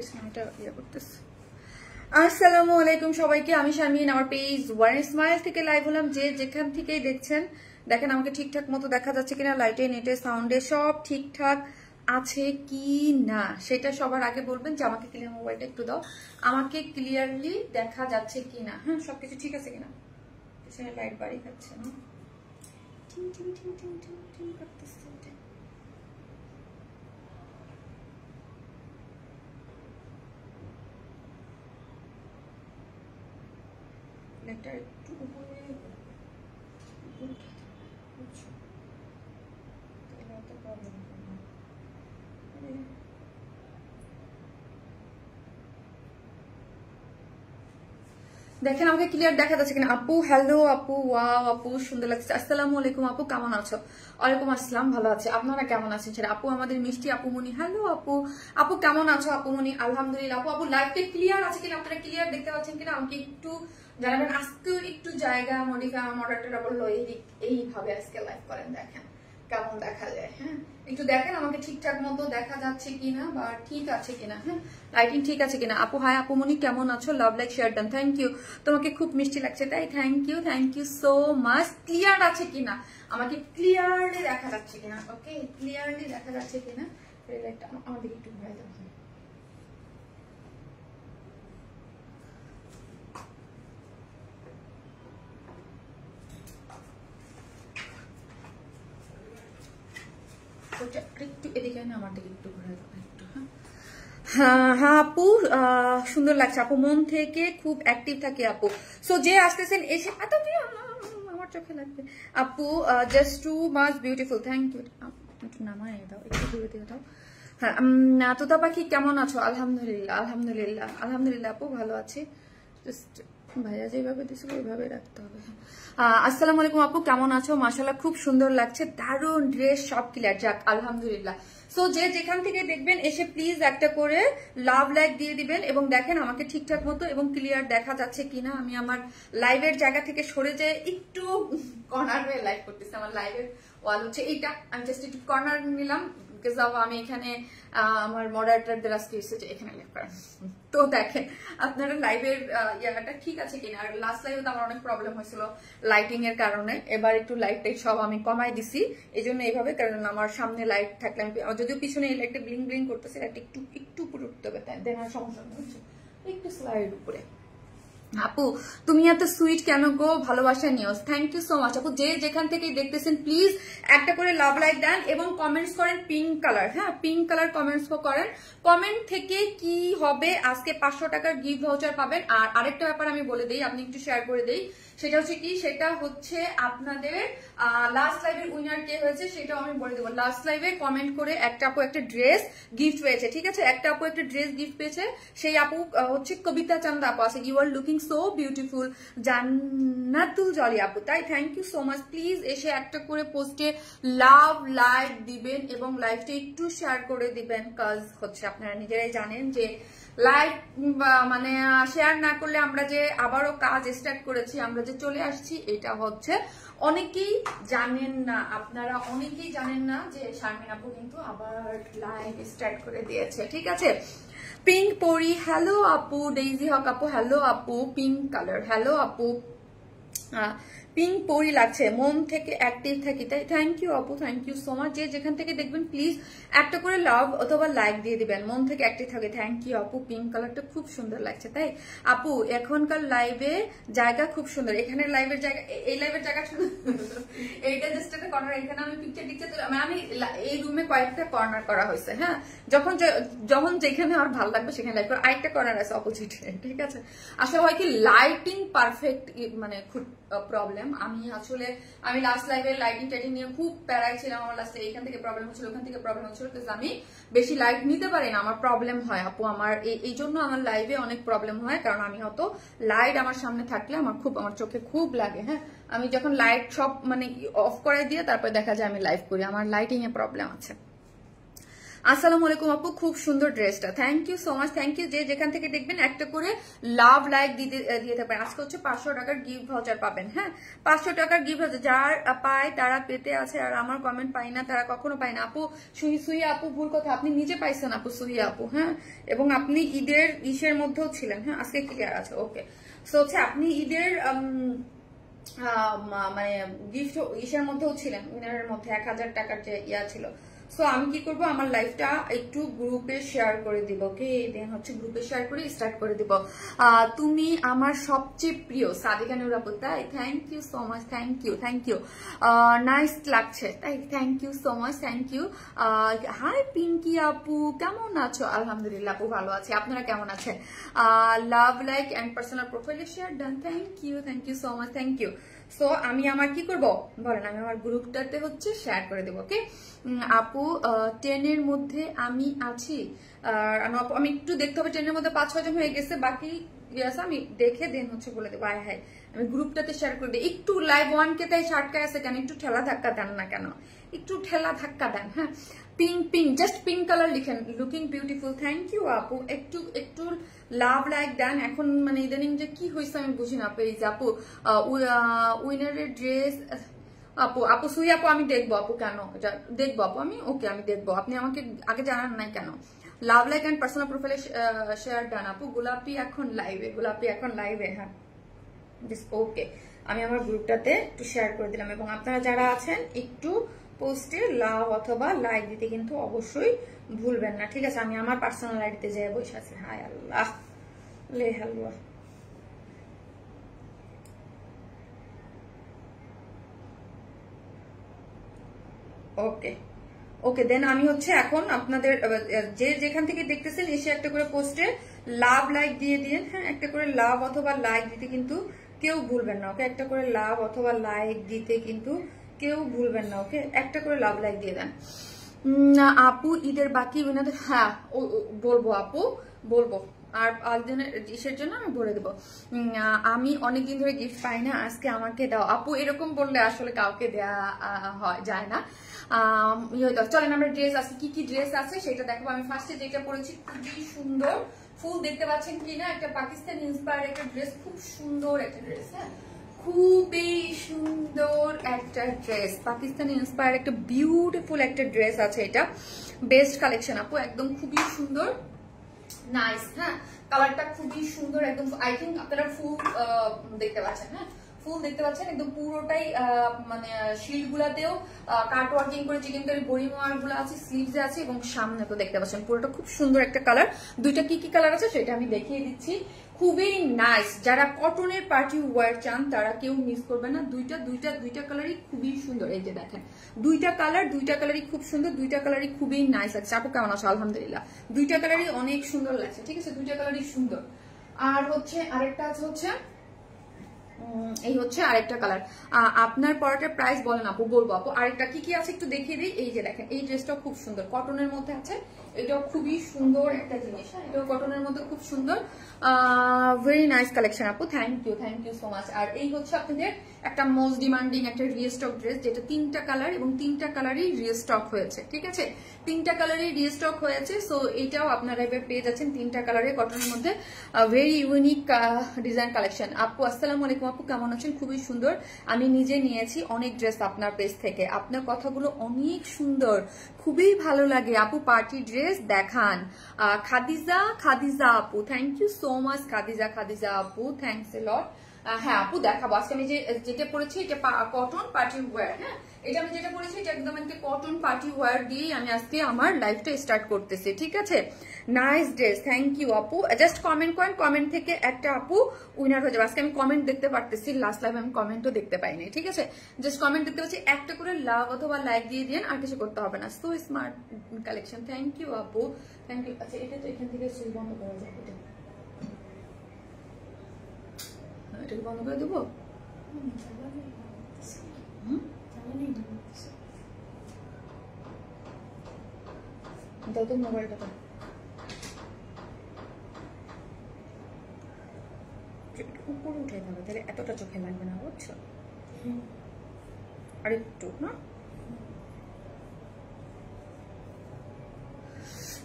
পিছনেটা ইয়ে করতেছে। আসসালামু আলাইকুম সবাইকে, আমি শারমিন, আমার পেজ ওয়ান স্মাইল থেকে লাইভ হলাম। যে যেখান থেকেই দেখছেন দেখেন আমাকে ঠিকঠাক মতো দেখা যাচ্ছে কিনা, লাইটে নেটে সাউন্ডে সব ঠিকঠাক আছে কি না সেটা সবার আগে বলবেন। যে আমাকে ক্লিয়ার, মোবাইলটা একটু দাও, আমাকে ক্লিয়ারলি দেখা যাচ্ছে কিনা। হ্যাঁ, সবকিছু ঠিক আছে কিনা। পিছনে লাইট বাড়ি খাচ্ছে না, টিং টিং টিং টিং টিং টিং করতেছে। এটা একটু উপরে দেখেন আমাকে ক্লিয়ার দেখা যাচ্ছে কিনা। আপু হ্যালো, আপু ওয়াও, আপু সুন্দর লাগছে। আসসালামু আলাইকুম আপু, কেমন আছো? ওয়ালাইকুম আসসালাম, ভালো আছে, আপনারা কেমন আছেন? সেটা আপু আমাদের মিষ্টি আপু মনি, হ্যালো আপু। আপু কেমন আছো আপু মনি? আলহামদুলিল্লাহ। আপু আপু লাইভটা ক্লিয়ার আছে কিনা, আপনারা ক্লিয়ার দেখতে পাচ্ছেন কিনা আমাকে একটু জানাবেন। আজকেও একটু জায়গা মডিফাই, মডারেটররা বললো এইভাবে আজকে লাইভ করেন, দেখেন কেমন দেখা যায়। হ্যাঁ, একটু দেখেন আমাকে ঠিকঠাক মতো দেখা যাচ্ছে কিনা বা ঠিক আছে কিনা। হ্যাঁ, লাইটিং ঠিক আছে কিনা। আপু হাই, আপু মনি কেমন আছো? Love like share done, thank you. তোমাকে খুব মিষ্টি লাগছে তাই, thank you so much. Clear আছে কিনা, আমাকে ক্লিয়ারলি দেখা যাচ্ছে কিনা। ওকে, ক্লিয়ারলি দেখা যাচ্ছে কিনা। আমাদের একটু ঘুরাই দেওয়া হয়। একটু এদিকে না, আমার দিকে একটু ঘুরে দেবো একটু। হ্যাঁ হ্যাঁ আপু, সুন্দর লাগছে আপু, মন থেকে খুব অ্যাক্টিভ থাকে আপু। সো যে আসতেছেন এসে আমার চোখে লাগবে আপু, just too much beautiful, thank you. একটু নামায় দাও, একটু ঘুরে দিয়ে দাও। হ্যাঁ, তোতা পাখি কেমন আছো? আলহামদুলিল্লাহ আলহামদুলিল্লাহ আলহামদুলিল্লাহ আপু, ভালো আছি। জাস্ট ভাইয়া যেভাবে দিছিল ওইভাবে রাখতে হবে। আসসালামু আলাইকুম আপু, কেমন আছো? মাশাআল্লাহ খুব সুন্দর লাগছে, দারুণ ড্রেস, সব ক্লিয়ার, যাক আলহামদুলিল্লাহ। সো যে যেখান থেকে দেখবেন এসে প্লিজ একটা করে লাভ লাইক দিয়ে দিবেন এবং দেখেন আমাকে ঠিকঠাক মতো এবং ক্লিয়ার দেখা যাচ্ছে কিনা। আমি আমার লাইভের জায়গা থেকে সরে যেয়ে একটু কর্নার হয়ে লাইভ করতেছি। আমার লাইভের ওয়াল হচ্ছে এইটা, আমি জাস্ট একটু কর্নার নিলাম। আমি এখানে আমার মডারেটরদের আজকে এসেছে এখানে লাইভ করেন। তো দেখেন আপনারা লাইভের ইয়াটা ঠিক আছে কিনা। আর লাস্ট লাইভে তো আমার অনেক প্রবলেম হয়েছিল লাইটিং এর কারণে, এবার একটু লাইটটাই সব আমি কমাই দিছি এই জন্য এইভাবে, কারণ আমার সামনে লাইট থাকলে আমি যদিও পিছনে এই লাইটটা ব্লিং ব্লিং করতেছে, লাইটটা একটু উপরে উঠতে হবে, তাই দেখার সমস্যা হচ্ছে একটু স্লাইড উপরে। আপু তুমি এত সুইট কেন গো, ভালোবাসা news, thank you so much আপু। যে যেখান থেকে দেখতেছেন প্লিজ একটা করে লাভ লাইক দেন এবং কমেন্টস করেন পিঙ্ক কালার। হ্যাঁ, পিঙ্ক কালার কমেন্টস করেন। কমেন্ট থেকে কি হবে, আজকে 500 টাকার গিফট ভাউচার পাবেন। আর আরেকটা ব্যাপার আমি বলে দিই, আপনি একটু শেয়ার করে দিই, সেটা হচ্ছে কি, সেটা হচ্ছে আপনাদের লাস্ট লাইভের উইনার কে হয়েছে সেটাও আমি বলে দেবো। লাস্ট লাইভে কমেন্ট করে একটা আপু একটা ড্রেস গিফট পেয়েছে, ঠিক আছে, একটা আপু একটা ড্রেস গিফট পেয়েছে। সেই আপু হচ্ছে কবিতা চান্দা আপু আছে, you are looking so beautiful, Jannatul Jolly আপু, তাই thank you so much. Please এসে একটা করে পোস্টে লাভ লাইক দিবেন এবং লাইভটা একটু শেয়ার করে দিবেন, কাজ হচ্ছে আপনারা নিজেরাই জানেন যে লাইক মানে শেয়ার না করলে আমরা যে আবারও কাজ স্টার্ট করেছি, আমরা যে চলে আসছি, এটা হচ্ছে অনেকেই জানেন না, আপনারা অনেকেই জানেন না যে শারমিন আপু কিন্তু আবার লাইভ স্টার্ট করে দিয়েছে, ঠিক আছে। পিঙ্ক পরি হ্যালো আপু, ডেইজি হক আপু হ্যালো আপু, পিঙ্ক কালার হ্যালো আপু, পিঙ্ক পরি লাগছে, মন থেকে অ্যাক্টিভ থাকি, তাই থ্যাংক ইউ আপু, থ্যাংক ইউ সো মাচ। যে যেখান থেকে দেখবেন প্লিজ একটা করে লাভ অথবা লাইক দিয়ে দিবেন, মন থেকে অ্যাক্টিভ থাকে, থ্যাংক ইউ আপু। পিঙ্ক কালারটা খুব সুন্দর লাগছে, তাই আপু এখনকার লাইভে জায়গা খুব সুন্দর, এখানের লাইভের জায়গা, এই লাইভের জায়গা সুন্দর, এইটা জাস্ট একটা কর্নার, এখানে আমি পিকচার আমি এই রুমে কয়েকটা কর্নার করা হয়েছে। হ্যাঁ, যখন যেখানে আমার ভালো লাগবে সেখানে লাইভ করে, আরেকটা কর্নার আছে অপোজিটে, ঠিক আছে। আসলে হয় কি লাইটিং পারফেক্ট মানে খুব প্রবলেম। আমি লাস্ট লাইভে লাইটিং টাইটিং নিয়ে খুব প্যারাই ছিলাম, আমার লাস্টে এইখান থেকে প্রবলেম হচ্ছিল, ওখান থেকে প্রবলেম হচ্ছিল, আমি বেশি লাইট নিতে পারি না, আমার প্রবলেম হয় আপু, আমার এই জন্য আমার লাইভে অনেক প্রবলেম হয়, কারণ আমি হয়তো লাইট আমার সামনে থাকলে আমার চোখে খুব লাগে। হ্যাঁ, আমি যখন লাইট সব মানে অফ করে দিয়ে তারপরে দেখা যায় আমি লাইভ করি, আমার লাইটিং এ প্রবলেম আছে। আসসালামু আলাইকুম আপু, খুব সুন্দর ড্রেসটা, thank you so much, thank you. যে যেখান থেকে দেখবেন একটা করে লাভ লাইক দিয়ে থাকবেন। আজকে হচ্ছে 500 টাকার গিফট ভাউচার পাবেন। হ্যাঁ, 500 টাকার গিফট ভাউচার যার পায় তারা পেতে আছে, আর আমার কমেন্ট পাই না তারা কখনো পায় না। আপু সুহি আপু ভুল কথা, আপনি নিজে পাইছেন আপু, সুহি আপু। হ্যাঁ, এবং আপনি ঈদের ইসের মধ্যেও ছিলেন। হ্যাঁ, আজকে ক্লিয়ার আছে, ওকে। সো হচ্ছে আপনি ঈদের মানে গিফট ইসের মধ্যেও ছিলেন, উইনারের মধ্যে 1000 টাকার যে ইয়া ছিল। সো আমি কি করব, আমার লাইফটা একটু গ্রুপে শেয়ার করে দিব, ওকে? দেন হচ্ছে গ্রুপে শেয়ার করে স্টার্ট করে দিব। তুমি আমার সবচেয়ে প্রিয় সাদিকা নূর আপু, তাই? Thank you so much, thank you, thank you. Nice লাগছে, তাই? Thank you so much, thank you. Hi Pinky আপু, কেমন আছো? আলহামদুলিল্লাহ আপু, ভালো আছি। আপনারা কেমন আছেন? লাভ লাইক অ্যান্ড পার্সোনাল প্রোফাইলে share done, thank you so much, thank you. So আমি আমার কি করব বলেন, আমি আমার গ্রুপটাতে হচ্ছে শেয়ার করে দেবো, ওকে? আপু 10 এর মধ্যে আমি আছি, আর আমি একটু দেখতে হবে 10 এর মধ্যে 5-6 জন হয়ে গেছে, বাকি আমি দেখে দেন হচ্ছে বলে দেবো। আয় হায়, আমি গ্রুপটাতে শেয়ার করে দিই। একটু লাইভ 1K তাই ষাটকায় আছে কেন? একটু ঠেলা ধাক্কা দেন না কেন? একটু ঠেলা ধাক্কা দেন। হ্যাঁ, পিঙ্ক জাস্ট পিঙ্ক কালার লিখেন, লুকিং বিউটিফুল, থ্যাংক ইউ আপু। একটু লাভ লাইক দেন। এখন মানে ইদানিং যে কি হয়েছে আমি বুঝি না পেজ। আপু উইনারের ড্রেস, আপু সুই আপু আমি দেখবো আপু, কেন দেখবো আপু আমি, ওকে আমি দেখবো। আপনি আমাকে আগে জানান নাই কেন? লাভ লাইক অ্যান্ড পার্সোনাল প্রোফাইলে শেয়ার ডান আপু। গোলাপি এখন লাইভে, হ্যাঁ ওকে। আমি আমার গ্রুপটাতে একটু শেয়ার করে দিলাম, এবং আপনারা যারা আছেন একটু পোস্টে লাভ অথবা লাইক দিতে কিন্তু অবশ্যই ভুলবেন না, ঠিক আছে? আমি আমার পার্সোনাল আইডিতে যাই বসে আছি। হাই আল্লাহ লে হালুয়া। ওকে দেন আমি হচ্ছে এখন আপনাদের যে যেখান থেকে দেখতেছেন এসে একটা করে পোস্টে লাভ লাইক দিয়ে দিন। হ্যাঁ, একটা করে লাভ অথবা লাইক দিতে কিন্তু কেউ ভুলবেন না, ওকে? একটা করে লাভ অথবা লাইক দিতে কিন্তু কেউ ভুলবেন না, ওকে? একটা করে লাভ লাইক দিয়ে দেন। আপু ঈদের বাকি উইনাদের, হ্যাঁ বলবো আপু, বলবো। আর একজনের ইসের জন্য আমি বলে দেবো। আমি অনেকদিন ধরে গিফট পাই না, আজকে আমাকে দাও আপু। এরকম বললে আসলে কাউকে দেওয়া যায় না। চলেন আমরা ড্রেস আছে, কি কি ড্রেস আছে সেটা দেখাবো। আমি ফার্স্টে যেটা পরেছি খুবই সুন্দর, ফুল দেখতে পাচ্ছেন কিনা, একটা পাকিস্তান ইন্সপায়ার্ড একটা ড্রেস, খুব সুন্দর একটা ড্রেস। হ্যাঁ, খুবই সুন্দর একটা ড্রেস, পাকিস্তানি ইন্সপায়ার্ড একটা বিউটিফুল একটা ড্রেস আছে। এটা বেস্ট কালেকশন আপু, একদম খুবই সুন্দর, নাইস। হ্যাঁ, কালারটা খুবই সুন্দর একদম। আই থিঙ্ক আপনারা ফুল দেখতে পাচ্ছেন। হ্যাঁ, ফুল দেখতে পাচ্ছেন একদম পুরোটাই, মানে শিল্ড গুলাতেও কাট ওয়ার্কিং করে চিকেনকারি বড়িমার গুলো আছে, স্লিভসে আছে, এবং সামনে তো দেখতে পাচ্ছেন পুরোটা খুব সুন্দর একটা কালার। দুইটা কি কি কালার আছে সেটা আমি দেখিয়ে দিচ্ছি, খুবই নাইস। যারা কটনের পার্টি ওয়্যার চান তারা কেউ মিস করবে না। দুইটা কালারই খুবই সুন্দর। এই যে দেখেন দুইটা কালারই খুব সুন্দর, দুইটা কালারই খুবই নাইস লাগছে। আপু কেমন আছো? আলহামদুলিল্লাহ, দুইটা কালারই অনেক সুন্দর লাগছে, ঠিক আছে? দুইটা কালারই সুন্দর। আর হচ্ছে আরেকটা আছে হচ্ছে এই হচ্ছে আরেকটা কালার। আপনার পরাটার প্রাইস বলেন আপু। বলবো আপু, আরেকটা কি কি আছে একটু দেখিয়ে দিই। এই যে দেখেন এই ড্রেসটাও খুব সুন্দর, কটনের মধ্যে আছে, এটাও খুবই সুন্দর একটা জিনিস। এটাও কটনের মধ্যে খুব সুন্দর, ভেরি নাইস কালেকশন আপু, থ্যাংক ইউ সো মাচ। আর এই হচ্ছে আপনাদের একটা মোস্ট ডিমান্ডিং একটা রিস্টক ড্রেস, যেটা 3টা কালার এবং 3টা কালারই রিস্টক হয়েছে, ঠিক আছে? 3টা কালারই রিস্টক হয়েছে। সো এটাও আপনারা এবার পেয়ে যাচ্ছেন 3টা কালারে কটনের মধ্যে, ভেরি ইউনিক ডিজাইন কালেকশন। আপু আসসালামু আলাইকুম আপু, কেমন আছেন? খুবই সুন্দর, আমি নিজে নিয়েছি অনেক ড্রেস আপনার পেজ থেকে, আপনার কথাগুলো অনেক সুন্দর, খুবই ভালো লাগে আপু। পার্টি ড্রেস দেখান। খাদিজা আপু, thank you so much. Khadija আপু, থ্যাংকস এ লট। হ্যাঁ আপু দেখাবো। আজকে আমি যেটা পরেছি এটা কটন পার্টি ওয়্যার। হ্যাঁ, এটা আমি যেটা পরেছি এটা একদম একটা কটন পার্টি ওয়্যার দিয়েই আমি আজকে আমার লাইফটা স্টার্ট করতেছি, ঠিক আছে? নাইস ড্রেস, থ্যাংক ইউ আপু। জাস্ট কমেন্ট করেন, কমেন্ট থেকে একটা আপু উইনার হয়ে যাবে। আজকে আমি কমেন্ট দেখতে পারতেছি, লাস্ট লাইভ আমি কমেন্টও দেখতে পাইনি, ঠিক আছে? জাস্ট কমেন্ট দেখতে পাচ্ছি, একটা করে লাভ অথবা লাইক দিয়ে দিন, আর কিছু করতে হবে না। So smart collection, thank you আপু, থ্যাংক ইউ। আচ্ছা এটা তো এখান থেকে সুই বন্ধ করা যাবে, এটাকে বন্ধ করে দেবো। দাও তো মোবাইলটা, উপরে উঠে যাবে, তাহলে এতটা চোখে লাগবে না, বুঝছো? আর একটু না,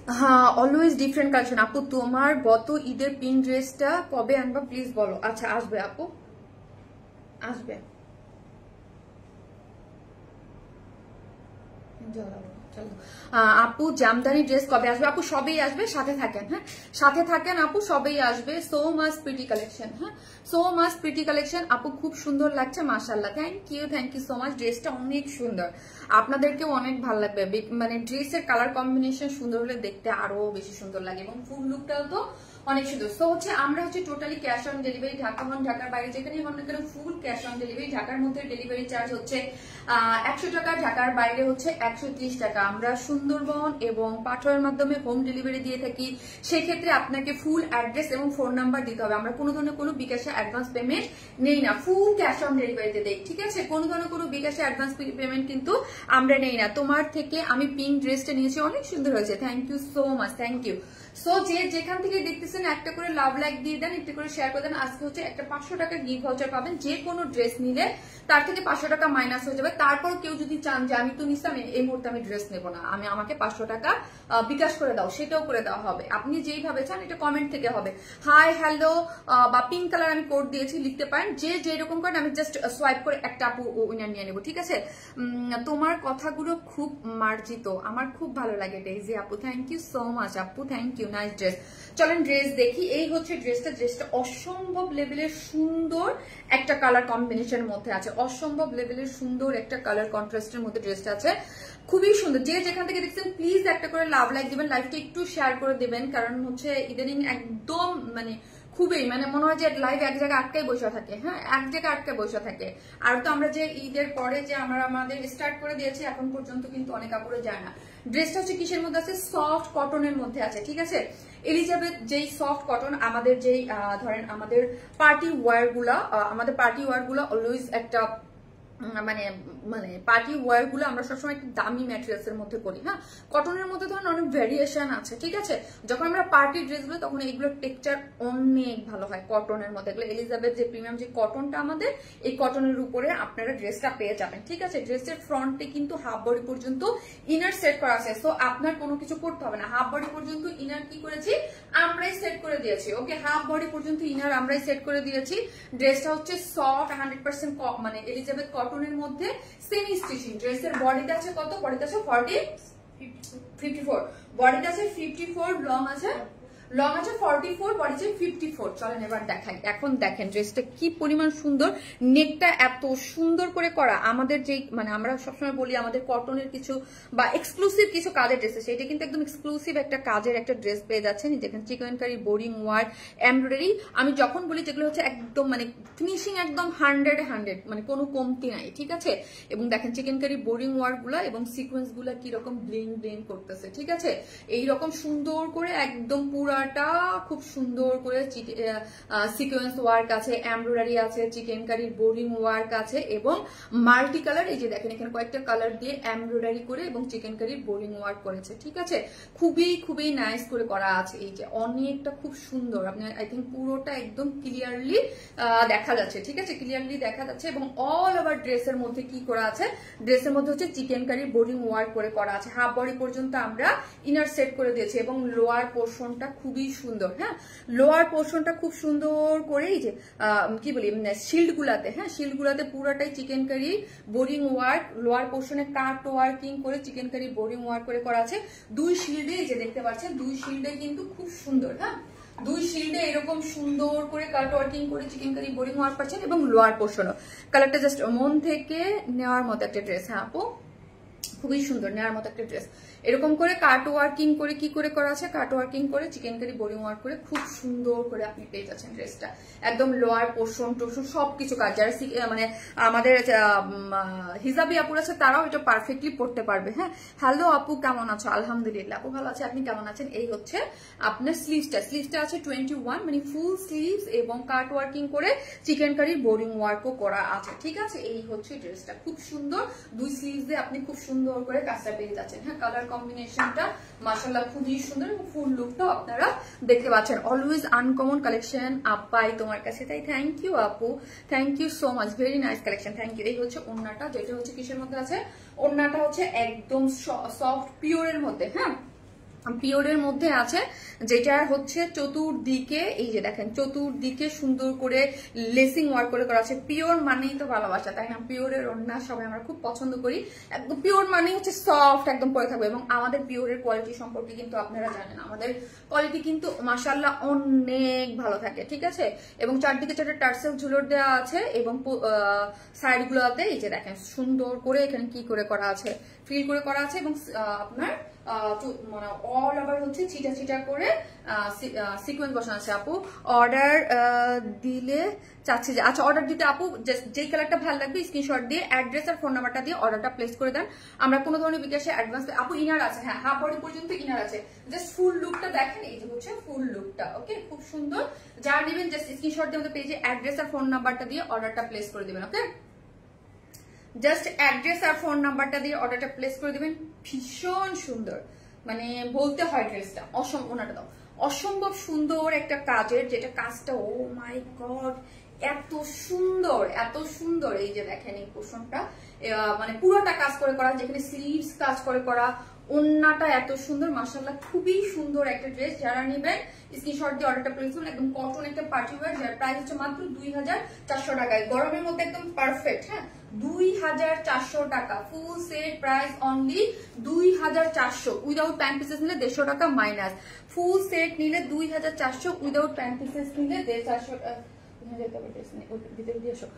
হ্যাঁ অলওয়েজ ডিফারেন্ট কালেকশন। আপু তোমার গত ঈদের পিঙ্ক ড্রেসটা কবে আনবা প্লিজ বলো। আচ্ছা আসবে আপু, আসবে। আপু জামদানি ড্রেস কবে আসবে? আপু সবেই আসবে, সাথে থাকেন। হ্যাঁ সাথে থাকেন আপু, সবেই আসবে। So much pretty collection. হ্যাঁ সো মাচ প্রিটি কালেকশন আপু, খুব সুন্দর লাগছে মাশাআল্লাহ। Thank you so much. ড্রেসটা অনেক সুন্দর, আপনাদেরকেও অনেক ভালো লাগবে। মানে ড্রেসের কালার কম্বিনেশন সুন্দর হলে দেখতে আরো বেশি সুন্দর লাগে এবং ফুল লুকটাও তো অনেক সুন্দর। সো হচ্ছে আমরা হচ্ছে totally cash on delivery, Dhaka হন ঢাকার বাইরে যেখানেই হন না কেন ফুল ক্যাশ অন ডেলিভারি। ঢাকার মধ্যে ডেলিভারি চার্জ হচ্ছে 100 টাকা, ঢাকার বাইরে হচ্ছে 130 টাকা। আমরা সুন্দরবন এবং পাঠোয়ার মাধ্যমে হোম ডেলিভারি দিয়ে থাকি। সেক্ষেত্রে আপনাকে ফুল অ্যাড্রেস এবং ফোন নাম্বার দিতে হবে। আমরা কোনো ধরনের কোনো বিকাশে অ্যাডভান্স পেমেন্ট নেই না, ফুল ক্যাশ অন ডেলিভারিতে দেই। ঠিক আছে, কোনো ধরনের কোনো বিকাশে অ্যাডভান্স পেমেন্ট কিন্তু আমরা নেই না। তোমার থেকে আমি পিঙ্ক ড্রেসটা নিয়েছি, অনেক সুন্দর হয়েছে। Thank you so much, thank you. So যে যেখান থেকে দেখতেছেন একটা করে লাভ লাইক দিয়ে দেন, একটা করে শেয়ার করে দেন। আজকে হচ্ছে একটা 500 টাকার গিফট ভাউচার পাবেন। যে কোনো ড্রেস নিলে তার থেকে 500 টাকা মাইনাস হয়ে যাবে। তারপর কেউ যদি চান যে আমি তো নিচ্ছি, আমি এই মুহূর্তে আমি ড্রেস নেবো না, আমি আমাকে 500 টাকা বিকাশ করে দাও, সেটাও করে দেওয়া হবে। আপনি যেইভাবে চান, এটা কমেন্ট থেকে হবে। হাই হ্যালো বা পিঙ্ক কালার আমি কোড দিয়েছি, লিখতে পারেন। যে যেরকম করেন আমি জাস্ট সোয়াইপ করে একটা আপু উইনার নিয়ে নেবো। ঠিক আছে, তোমার কথাগুলো খুব মার্জিত, আমার খুব ভালো লাগে। ডেইজি আপু থ্যাংক ইউ সো মাচ আপু, থ্যাংক ইউ। Nice dress. চলেন ড্রেস দেখি। এই হচ্ছে ড্রেসটা। ড্রেসটা অসম্ভব লেভেলের সুন্দর একটা কালার কম্বিনেশনের মধ্যে আছে, অসম্ভব লেভেলের সুন্দর একটা কালার কন্ট্রাস্টের মধ্যে ড্রেসটা আছে, খুবই সুন্দর। যে যেখান থেকে দেখছেন প্লিজ একটা করে লাভ লাইক দিবেন, লাইভটা একটু শেয়ার করে দিবেন। কারণ হচ্ছে ইদানিং একদম মানে খুবই মানে মনে হয় যে লাইভ এক জায়গায় আটকাই বসে থাকে। হ্যাঁ এক জায়গায় আটকায় বসে থাকে। আর তো আমরা যে ঈদের পরে যে আমরা আমাদের স্টার্ট করে দিয়েছি, এখন পর্যন্ত কিন্তু অনেক কাপড়ে যায় না। ড্রেসটা হচ্ছে কিসের মধ্যে আছে? সফট কটনের মধ্যে আছে। ঠিক আছে, এলিজাবেথ যেই সফট কটন, আমাদের যেই ধরেন আমাদের পার্টি ওয়্যার গুলা অলওয়েজ একটা মানে মানে পার্টি ওয়্যার গুলো আমরা সবসময় একটু দামি ম্যাটেরিয়ালস এর মধ্যে করি। হ্যাঁ কটনের মধ্যে ধরুন অনেক ভ্যারিয়েশন আছে। ঠিক আছে, যখন আমরা পার্টি ড্রেসগুলো তখন এইগুলোর টেক্সচার অনেক ভালো হয় কটনের মধ্যে। এগুলো এলিজাবেথ যে প্রিমিয়াম যে কটনটা আমাদের, এই কটনের উপরে আপনারা ড্রেসটা পেয়ে যাবেন। ঠিক আছে, ড্রেসের ফ্রন্টে কিন্তু হাফ বডি পর্যন্ত ইনার সেট করা আছে। সো আপনার কোনো কিছু করতে হবে না। হাফ বডি পর্যন্ত ইনার কি করেছি আমরাই সেট করে দিয়েছি। ওকে, হাফ বডি পর্যন্ত ইনার আমরাই সেট করে দিয়েছি। ড্রেসটা হচ্ছে সফট 100% মানে এলিজাবেথ কটনের মধ্যে সেমি স্টিচিং। ড্রেসের বডিতে আছে কত? বডিতে আছে 54, বডিতে আছে 54, লং আছে 44, বডি আছে 54। চলেন এবার দেখাই। এখন দেখেন ড্রেসটা কি পরিমাণ সুন্দর, নেকটা এত সুন্দর করে করা। আমাদের যেই মানে আমরা সবসময় বলি আমাদের কটনের কিছু বা এক্সক্লুসিভ কিছু কাজের ড্রেস আছে, এটা কিন্তু একদম এক্সক্লুসিভ একটা কাজের একটা ড্রেস পেয়ে যাচ্ছেন। দেখেন চিকেনকারি, বোরিং ওয়ার্ক, এমব্রয়ডারি। আমি যখন বলি যেগুলো হচ্ছে একদম মানে ফিনিশিং একদম 100 মানে কোনো কমতি নাই। ঠিক আছে, এবং দেখেন চিকেনকারি বোরিং ওয়ার্ক গুলা এবং সিকোয়েন্স গুলা কিরকম ব্লিং ব্লিং করতেছে। ঠিক আছে, এইরকম সুন্দর করে একদম পুরাটা খুব সুন্দর করে সিকোয়েন্স ওয়ার্ক আছে, এমব্রয়ডারি আছে, চিকেনকারির বোরিং ওয়ার্ক আছে এবং মাল্টি কালার। এই যে দেখেন এখানে কয়েকটা কালার দিয়ে এমব্রয়ডারি করে এবং চিকেনকারির বোরিং ওয়ার্ক করেছে। ঠিক আছে, খুবই খুবই নাইস করে করা আছে। এই যে অনেকটা খুব সুন্দর, আপনার আই থিঙ্ক পুরোটা একদম ক্লিয়ারলি দেখা যাচ্ছে। ঠিক আছে, ক্লিয়ারলি দেখা যাচ্ছে এবং অল ওভার ড্রেসের মধ্যে কি করা আছে? ড্রেসের মধ্যে হচ্ছে চিকেনকারির বোরিং ওয়ার্ক করে করা আছে। হাফ বডি পর্যন্ত আমরা ইনার সেট করে দিয়েছি এবং লোয়ার পোর্শনটা খুবই সুন্দর। হ্যাঁ লোয়ার পোর্শনটা খুব সুন্দর করে এই যে কি বলি শিল্ড গুলাতে, হ্যাঁ শিল্ড গুলাতে পুরাটাই চিকেনকারি বোরিং ওয়ার্ক, লোয়ার পোর্শনে কাট ওয়ার্কিং করে চিকেনকারি বোরিং ওয়ার্ক করে করা আছে। দুই শিল্ডে এই যে দেখতে পাচ্ছেন, দুই শিল্ডে কিন্তু খুব সুন্দর। হ্যাঁ দুই শিল্ডে এরকম সুন্দর করে কাট ওয়ার্কিং করে চিকেনকারি বোরিং ওয়ার্ক পাচ্ছেন এবং লোয়ার পোর্শনও। কালারটা জাস্ট মন থেকে নেওয়ার মতো একটা ড্রেস। হ্যাঁ আপু খুবই সুন্দর, নেওয়ার মতো একটা ড্রেস। এরকম করে কাট ওয়ার্কিং করে কি করে করা আছে? কাট ওয়ার্কিং করে চিকেনকারি বোরিং ওয়ার্ক করে খুব সুন্দর করে আপনি পেয়ে যাচ্ছেন ড্রেসটা। একদম লোয়ার পোর্শন টোর্শন সবকিছু কাজ। যারা মানে আমাদের হিজাবি আপুর আছে তারাও এটা পারফেক্টলি পড়তে পারবে। হ্যাঁ হ্যালো আপু কেমন আছো? আলহামদুলিল্লাহ আপু ভালো আছে, আপনি কেমন আছেন? এই হচ্ছে আপনার স্লিভসটা আছে 21 মানে ফুল স্লিভস এবং কাট ওয়ার্কিং করে চিকেনকারি বোরিং ওয়ার্কও করা আছে। ঠিক আছে, এই হচ্ছে ড্রেসটা খুব সুন্দর। দুই স্লিভস দিয়ে আপনি খুব সুন্দর করে কাজটা পেয়ে যাচ্ছেন। হ্যাঁ কালার কম্বিনেশনটা মাশাআল্লাহ খুবই সুন্দর এবং ফুল লুকটা আপনারা দেখতে পাচ্ছেন। অলওয়েজ আনকমন কালেকশন আপাই তোমার কাছে, তাই থ্যাংক ইউ আপু, thank you so much, very nice collection, thank you. এই হচ্ছে ওড়নাটা, যেটা হচ্ছে কিসের মধ্যে আছে? ওড়নাটা হচ্ছে একদম সফট পিওরের মধ্যে। হ্যাঁ পিওরের মধ্যে আছে, যেটা হচ্ছে চতুর্দিকে এই যে দেখেন চতুর্দিকে সুন্দর করে লেসিং ওয়ার্ক করে করা আছে। পিওর মানেই তো ভালোবাসা, তাই না? পিওরের ওড়না সবাই আমরা খুব পছন্দ করি। একদম পিওর মানেই হচ্ছে সফট একদম পরে থাকবে। এবং আমাদের পিওরের কোয়ালিটি সম্পর্কে কিন্তু আপনারা জানেন, আমাদের কোয়ালিটি কিন্তু মাশাআল্লাহ অনেক ভালো থাকে, ঠিক আছে? এবং চারদিকে চারটে টার্সেল ঝুলোর দেওয়া আছে এবং সাইড গুলোতে এই যে দেখেন সুন্দর করে এখানে কি করে করা আছে, ফিল করে করা আছে। এবং আপনার মানে অল ওভার হচ্ছে চিটা চিটা করে সিকোয়েন্স বসানো আছে। আপু অর্ডার দিলে চাচ্ছি যে, আচ্ছা অর্ডার দিতে আপু যেই কালারটা ভালো লাগবে স্ক্রিনশট দিয়ে অ্যাড্রেস আর ফোন নাম্বারটা দিয়ে অর্ডারটা প্লেস করে দেন। আমরা কোনো ধরনের বিকাশে অ্যাডভান্স। আপু ইনার আছে, হ্যাঁ হাফ বডি পর্যন্ত ইনার আছে। জাস্ট ফুল লুকটা দেখেন, এই যে হচ্ছে ফুল লুকটা। ওকে, খুব সুন্দর। যারা নেবেন জাস্ট স্ক্রিনশট দিয়ে আমাদের পেজে অ্যাড্রেস আর ফোন নাম্বারটা দিয়ে অর্ডারটা প্লেস করে দিবেন। ওকে, জাস্ট অ্যাড্রেস আর ফোন নাম্বারটা দিয়ে অর্ডারটা প্লেস করে দিবেন। ভীষণ সুন্দর, মানে বলতে হয় ড্রেসটা অসম্ভব সুন্দর একটা কাজের, যেটা কাজটা ও মাই গড এত সুন্দর এত সুন্দর। এই যে দেখেন এই পোর্শনটা মানে পুরোটা কাজ করে করা, যেখানে স্লিভস কাজ করে করা, ওন্নাটা এত সুন্দর মাশাআল্লাহ, খুবই সুন্দর একটা ড্রেস। যারা নেবেন স্ক্রিনশট দিয়ে অর্ডারটা প্লেস করুন। একদম কটন একটা পার্টি ওয়্যার, যার প্রাইস হচ্ছে মাত্র 2400 টাকায়। গরমের মধ্যে একদম পারফেক্ট। হ্যাঁ 2400 টাকা full set price only 2400। Without pant pieces নিলে 150 টাকা মাইনাস। ফুল সেট নিলে 2400, উইদাউট প্যান্ট পিসেস নিলে 150।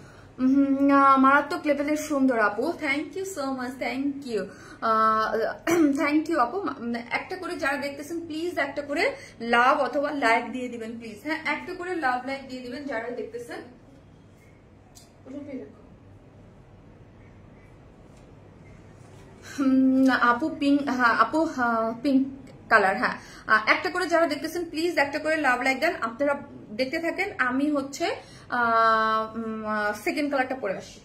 মারাত্মক লেভেলের সুন্দর আপু, thank you so much, thank you thank you আপু। একটা করে যারা দেখতেছেন প্লিজ একটা করে লাভ অথবা লাইক দিয়ে দিবেন প্লিজ। হ্যাঁ একটা করে লাভ লাইক দিয়ে দিবেন যারা দেখতেছেন। আপু পিঙ্ক, হ্যাঁ আপু পিঙ্ক কালার, হ্যাঁ একটা করে যারা দেখতেছেন প্লিজ একটা করে লাভ লাইক দেন। আপনারা দেখতে থাকেন, আমি হচ্ছে সেকেন্ড কালারটা পরে আসি।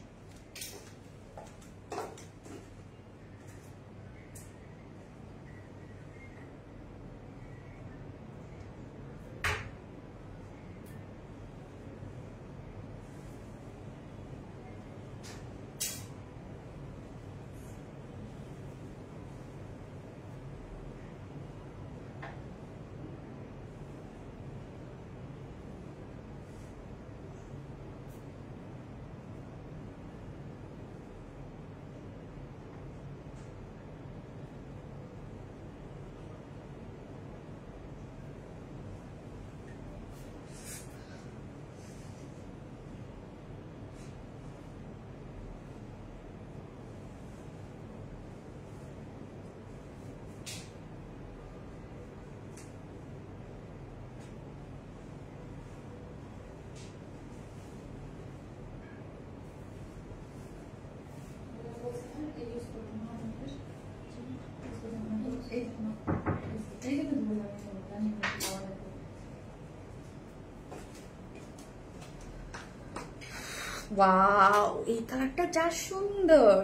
ওয়াও এই কালারটা যা সুন্দর,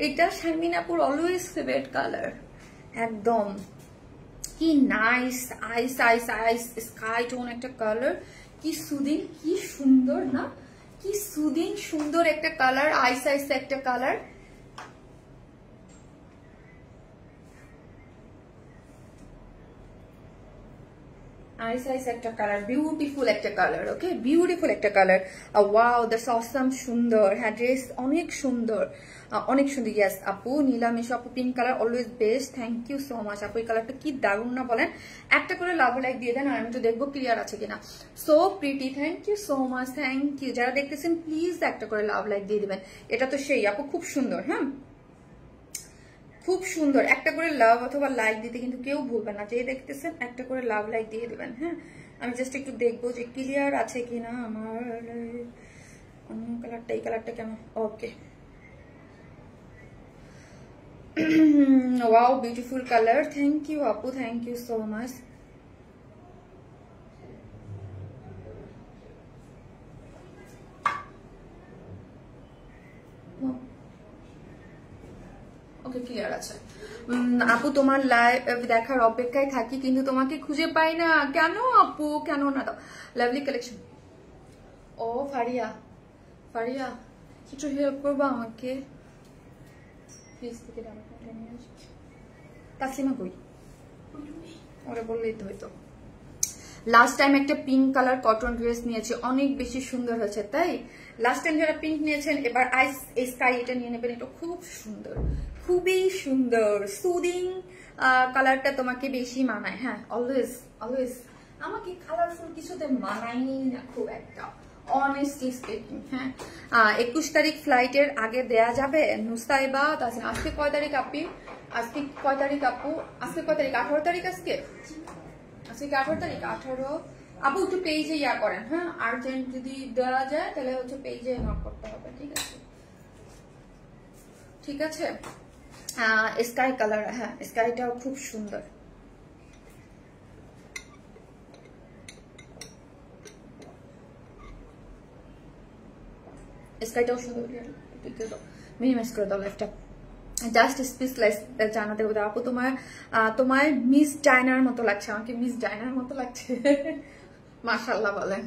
এটা শারমিন আপুর অলওয়েজ ফেভারিট কালার। একদম কি নাইস আইস আইস আইস স্কাই টোন একটা কালার, কি সুদিং, কি সুন্দর না, কি সুদিং সুন্দর একটা কালার, আইস আইস একটা কালার। আইস আইস একটা কালার, বিউটিফুল একটা কালার। ওকে বিউটিফুল একটা কালার। ওয়াও দ্যাটস অসাম, সুন্দর। হ্যাঁ ড্রেস অনেক সুন্দর, অনেক সুন্দর। ইয়েস আপু নীলামিশ আপু pink colour always best, thank you so much আপু। এই কালারটা কি দারুণ না বলেন। একটা করে লাভ লাইক দিয়ে দেন আর আমি তো দেখবো ক্লিয়ার আছে কিনা। So pretty, thank you so much, thank you. যারা দেখতেছেন প্লিজ একটা করে লাভ লাইক দিয়ে দিবেন। এটা তো সেই আপু খুব সুন্দর, হ্যাঁ খুব সুন্দর। একটা করে লাভ অথবা লাইক দিতে কিন্তু কেউ ভুলবেন না, যে দেখতেছেন একটা করে লাভ লাইক দিয়ে দিবেন। হ্যাঁ আমি জাস্ট একটু দেখবো যে ক্লিয়ার আছে কিনা আমার অন্য কালারটা, এই কালারটা কেন। Okay wow beautiful colour, thank you আপু, thank you so much. Okay clear আছে আপু। তোমার লাইভ দেখার অপেক্ষায় থাকি কিন্তু তোমাকে খুঁজে পাই না কেন আপু, কেন না দাও। Lovely collection. ও ফারিয়া, ফারিয়া একটু হেল্প করবো আমাকে প্লিজ। থেকে তাসলিমা কই, ওরা বললেই তো হয়তো। লাস্ট টাইম একটা পিঙ্ক কালার কটন ড্রেস নিয়েছে, অনেক বেশি সুন্দর হয়েছে, তাই লাস্ট টাইম যারা পিঙ্ক নিয়েছেন এবার আইস স্কাই এটা নিয়ে নেবেন, এটা খুব সুন্দর, খুবই সুন্দর, সুদিং কালারটা তোমাকে বেশি মানায়। হ্যাঁ, অলওয়েজ অলওয়েজ আমাকে কালারফুল কিছুতে মানায়নি না খুব একটা, অনেস্টলি স্পিকিং। হ্যাঁ, 21 তারিখ ফ্লাইটের আগে দেয়া যাবে নুসাইবা। তাছাড়া আজকে কয় তারিখ আপনি, আজকে কয় তারিখ আপু, আজকে কয় তারিখ, 18 তারিখ আজকে, আজকে 18 তারিখ, 18 আপু একটু পেজে ইয়া করেন। হ্যাঁ, আর্জেন্ট যদি দেওয়া যায় তাহলে হচ্ছে পেজে নক করতে হবে, ঠিক আছে? ঠিক আছে, স্কাই কালার, হ্যাঁ স্কাইটাও খুব সুন্দর। স্কাইটাও সুন্দর, মিনিমাইজ করে দাও লাইফটা। জাস্ট স্পিচলেস জানাতে হবে আপু, তোমার মিস ডাইনার মতো লাগছে, আমাকে মিস ডাইনার মতো লাগছে। মাশাআল্লাহ বলেন,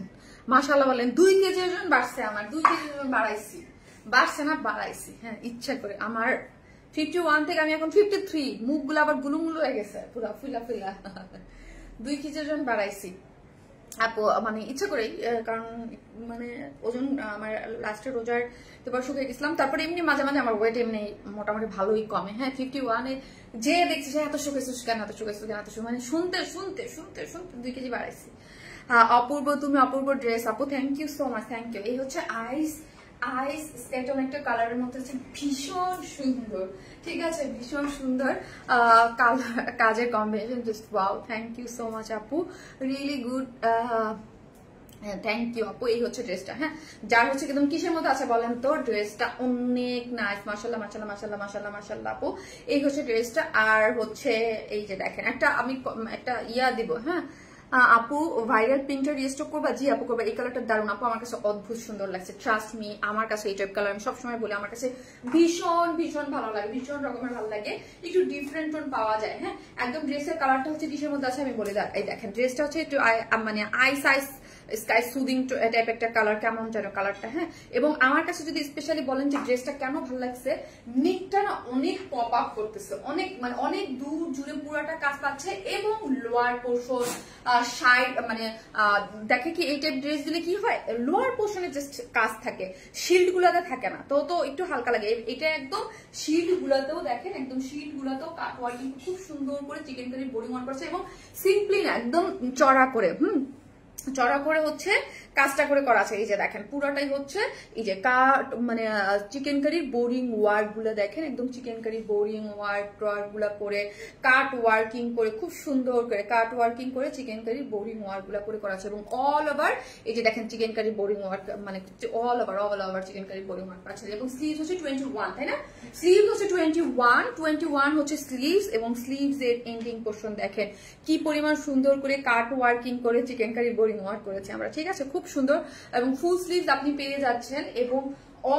মাশাআল্লাহ বলেন। 2 কেজি ওজন বাড়ছে আমার, 2 কেজি ওজন বাড়াইছি, বাড়ছে না বাড়াইছি, হ্যাঁ ইচ্ছা করে। আমার 51 থেকে আমি এখন 53, মুখগুলো আবার গুলুমুলু হয়ে গেছে পুরো ফুলা ফুলা। 2 কেজি ওজন বাড়াইছি আপু, মানে ইচ্ছা করেই, কারণ মানে ওজন আমার লাস্টে রোজার এবার শুকিয়ে গেছিলাম, তারপরে এমনি মাঝে মাঝে আমার ওয়েট এমনি মোটামুটি ভালোই কমে। হ্যাঁ 51-এ যে দেখছি সে এত শুকেছিস কেন, এত শুকেছিস কেন, এত শুকে, মানে শুনতে শুনতে শুনতে শুনতে 2 কেজি বাড়াইছি। অপূর্ব, তুমি অপূর্ব ড্রেস আপু, thank you so much, thank you. এই হচ্ছে আইস স্কেট অনেকটা কালারের মধ্যে হচ্ছে ভীষণ সুন্দর, ঠিক আছে, ভীষণ সুন্দর কালার, কাজের combination just wow, thank you so much আপু, রিয়েলি গুড, থ্যাংক ইউ আপু। এই হচ্ছে ড্রেসটা, হ্যাঁ যার হচ্ছে একদম কিসের মতো আছে বলেন তো, ড্রেসটা অনেক নাইস, মাশাআল্লাহ মাশাআল্লাহ মাশাআল্লাহ মাশাআল্লাহ মাশাআল্লাহ আপু। এই হচ্ছে ড্রেসটা, আর হচ্ছে এই যে দেখেন একটা আমি একটা ইয়া দিব। হ্যাঁ আপু ভাইরাল প্রিন্টটা রিস্টক করবা? জি আপু করবা। এই কালারটা দারুণ আপু, আমার কাছে অদ্ভুত সুন্দর লাগছে, ট্রাস্ট মি। আমার কাছে এই টাইপ কালার আমি সবসময় বলি আমার কাছে ভীষণ ভীষণ ভালো লাগে, ভীষণ রকমের ভালো লাগে, একটু ডিফারেন্ট টোন পাওয়া যায়। হ্যাঁ একদম ড্রেসের কালারটা হচ্ছে কিসের মধ্যে আছে আমি বলে দেখ, এই দেখেন ড্রেসটা হচ্ছে একটু মানে আইস স্কাই সুদিং টাইপ একটা কালার, কেমন যেন কালারটা। হ্যাঁ এবং আমার কাছে যদি স্পেশালি বলেন যে ড্রেসটা কেন ভালো লাগছে, নেকটা না অনেক পপ আপ করতেছে, অনেক মানে অনেক দূর জুড়ে পুরাটা কাজ পাচ্ছে, এবং লোয়ার পোর্শন সাইড মানে দেখে কি এই টাইপ ড্রেস দিলে কি হয়, লোয়ার পোর্শনে জাস্ট কাজ থাকে, শিল্ড গুলাতে থাকে না, তো তো একটু হালকা লাগে। এটা একদম শিল্ড গুলাতেও দেখেন, একদম শিল্ড গুলাতেও কাট ওয়ার্কিং খুব সুন্দর করে চিকেন কারি বোরিং ওয়ার্ক করছে, এবং সিম্পলি না একদম চড়া করে, চড়া করে হচ্ছে কাজটা করে করা আছে। এই যে দেখেন পুরাটাই হচ্ছে এই যে কাট মানে চিকেন কারির বোরিং ওয়ার্ক গুলো দেখেন, একদম চিকেন কারি বোরিং ওয়ার্ক গুলা করে কাট ওয়ার্কিং করে খুব সুন্দর করে কাট ওয়ার্কিং করে চিকেন কারি বোরিং ওয়ার্ক গুলা করে করা আছে, এবং অল ওভার এই যে দেখেন চিকেন কারি বোরিং ওয়ার্ক মানে all over chikankari boring work পাচ্ছে, এবং স্লিভস হচ্ছে 21, তাই না? স্লিভস হচ্ছে 21 হচ্ছে স্লিভস, এবং স্লিভস এর এন্ডিং পোর্শন দেখেন কি পরিমাণ সুন্দর করে কাট ওয়ার্কিং করে চিকেন কারি বোরিং ওয়ার্ক করেছে আমরা, ঠিক আছে, খুব সুন্দর। এবং ফুল স্লিভস আপনি পেয়ে যাচ্ছেন, এবং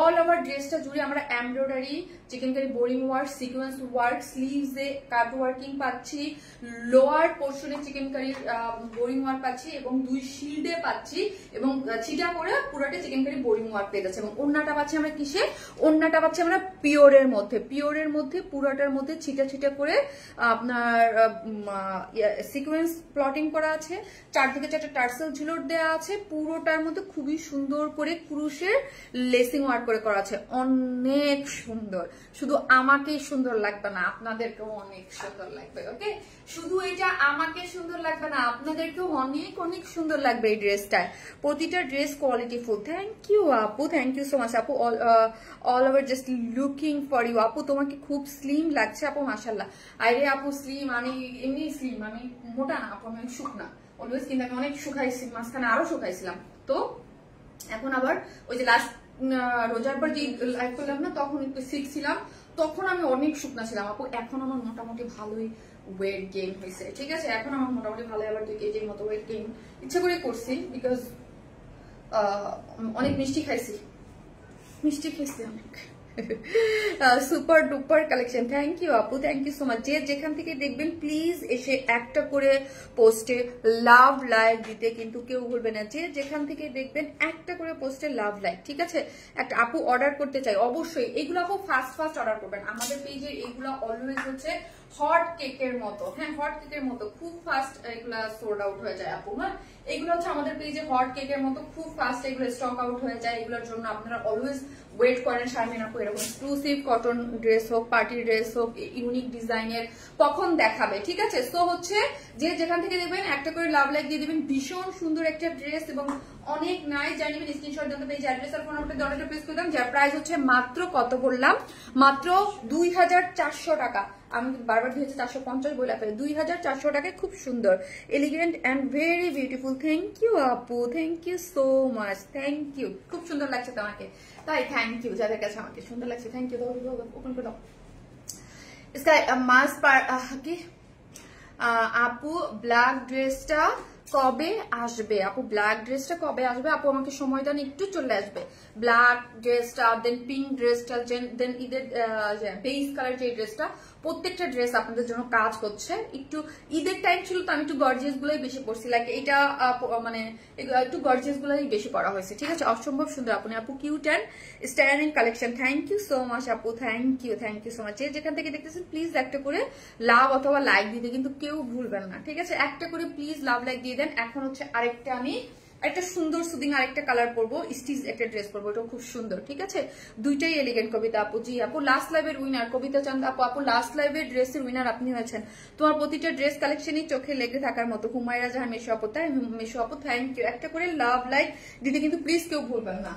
অল ওভার ড্রেসটা জুড়ে আমরা embroidery chikankari boring work, sequence work, sleeves এ কাট ওয়ার্কিং পাচ্ছি, লোয়ার পোর্শনে চিকেন কারির বোরিং ওয়ার্ক পাচ্ছি, এবং 2 শিল্ডে পাচ্ছি, এবং ছিটা করে পুরোটা চিকেন কারি বোরিং ওয়ার্ক পেয়ে যাচ্ছে। এবং ওড়নাটা পাচ্ছি আমরা কিসে, ওড়নাটা পাচ্ছি আমরা পিওরের মধ্যে পুরোটার মধ্যে ছিটা ছিটা করে আপনার সিকোয়েন্স প্লটিং করা আছে, চারদিকে 4টা টার্সেল ঝুলট দেওয়া আছে, পুরোটার মধ্যে খুবই সুন্দর করে ক্রুশের লেসিং ওয়ার্ক করে করা আছে, অনেক সুন্দর। শুধু আমাকেই সুন্দর লাগবে না, আপনাদেরকেও অনেক সুন্দর লাগবে। ওকে, শুধু এটা আমাকে সুন্দর লাগবে না, আপনাদেরকেও অনেক অনেক সুন্দর লাগবে এই ড্রেসটায়। প্রতিটা dress quality full. Thank you আপু, থ্যাংক ইউ সো মাচ আপু, all over just looking for you আপু। তোমাকে খুব স্লিম লাগছে আপু, মাশাআল্লাহ। আরে আপু স্লিম, আমি এমনি স্লিম, আমি মোটা না আপু, আমি শুকনা অলওয়েজ, কিন্তু আমি অনেক শুকাইছি, মাঝখানে আরো শুকাইছিলাম, তো এখন আবার ওই যে লাস্ট রোজার পর যে লাইভ করলাম না, তখন একটু সিক ছিলাম, তখন আমি অনেক শুকনা ছিলাম আপু। এখন আমার মোটামুটি ভালোই ওয়েট গেইন হয়েছে, ঠিক আছে, এখন আমার মোটামুটি ভালো, আবার 2 কেজির মতো ওয়েট গেইন ইচ্ছা করে করছি, বিকজ অনেক মিষ্টি খাইছি অনেক। Super duper collection, thank you আপু, থ্যাংক ইউ সো মাচ। যে যেখান থেকে দেখবেন প্লিজ এসে একটা করে পোস্টে লাভ লাইক দিতে কিন্তু কেউ ভুলবে না। যে যেখান থেকে দেখবেন একটা করে পোস্টে লাভ লাইক, ঠিক আছে? একটা আপু অর্ডার করতে চাই অবশ্যই, এগুলো আপু ফাস্ট ফাস্ট অর্ডার করবেন। আমাদের পেজে এগুলো অলওয়েজ হচ্ছে হট কেকের মতো, হ্যাঁ হট কেকের মতো খুব ফাস্ট এগুলা সোল্ড আউট হয়ে যায় আপু। হ্যাঁ এগুলো হচ্ছে আমাদের পেজে হট কেকের মতো খুব ফাস্ট এগুলো স্টক আউট হয়ে যায়। এগুলোর জন্য আপনারা অলওয়েজ ওয়েট করেন শারমিন আপু এরকম এক্সক্লুসিভ কটন ড্রেস হোক, পার্টি ড্রেস হোক, ইউনিক ডিজাইনের কখন দেখাবে, ঠিক আছে? সো হচ্ছে যে যেখান থেকে দেখবেন একটা করে লাভ লাইক দিয়ে দিবেন। ভীষণ সুন্দর একটা ড্রেস এবং অনেক নাই জানিবেন, স্ক্রিনশট দিতে পেজ অ্যাড্রেস আর ফোন নাম্বারটা অর্ডারটা প্লেস করে দাম, যার প্রাইস হচ্ছে মাত্র কত বললাম, মাত্র 2400 টাকা। আমি বারবার 2450 বলে ফেলে, 2400 টাকায় খুব সুন্দর elegant and very beautiful. Thank you আপু, thank you so much, thank you. খুব সুন্দর লাগছে তোমাকে, তাই থ্যাংক ইউ। যাদের কাছে আমাকে সুন্দর লাগছে থ্যাংক ইউ। ওপেন করে দাও। কি আপু ব্ল্যাক ড্রেসটা কবে আসবে? আপু ব্ল্যাক ড্রেসটা কবে আসবে? আপু আমাকে সময় দেন, একটু চলে আসবে। ব্ল্যাক ড্রেসটা, দেন পিঙ্ক ড্রেসটা, দেন ঈদের বেস কালার যে ড্রেসটা, প্রত্যেকটা ড্রেস আপনাদের জন্য কাজ করছে। একটু ঈদের টাইম ছিল তো আমি একটু গর্জিয়াস গুলোই বেশি পড়ছি, লাইক এটা মানে একটু গর্জিয়াস গুলোই বেশি পড়া হয়েছে, ঠিক আছে? অসম্ভব সুন্দর আপনি আপু, cute and styling collection. Thank you so much আপু, থ্যাংক ইউ সো মাচ। যেখান থেকে দেখতেছেন প্লিজ একটা করে লাভ অথবা লাইক দিতে কিন্তু কেউ ভুলবেন না, ঠিক আছে? একটা করে প্লিজ লাভ লাইক দিয়ে দেন। এখন হচ্ছে আরেকটা আমি একটা সুন্দর সুদিং আরেকটা কালার পরবো, স্টিচ একটা ড্রেস পরবো, এটা খুব সুন্দর, ঠিক আছে? দুইটাই এলিগেন্ট। কবিতা আপু, জি আপু লাস্ট লাইভের উইনার কবিতা চাঁদ আপু, আপু লাস্ট লাইভের ড্রেসের উইনার আপনি হয়েছেন। তোমার প্রতিটা ড্রেস কালেকশনই চোখে লেগে থাকার মতো। হুমায়রা জাহান মেশো আপু, তাই মেশো আপু থ্যাংক ইউ। একটা করে লাভ লাইক দিতে কিন্তু প্লিজ কেউ ভুলবেন না।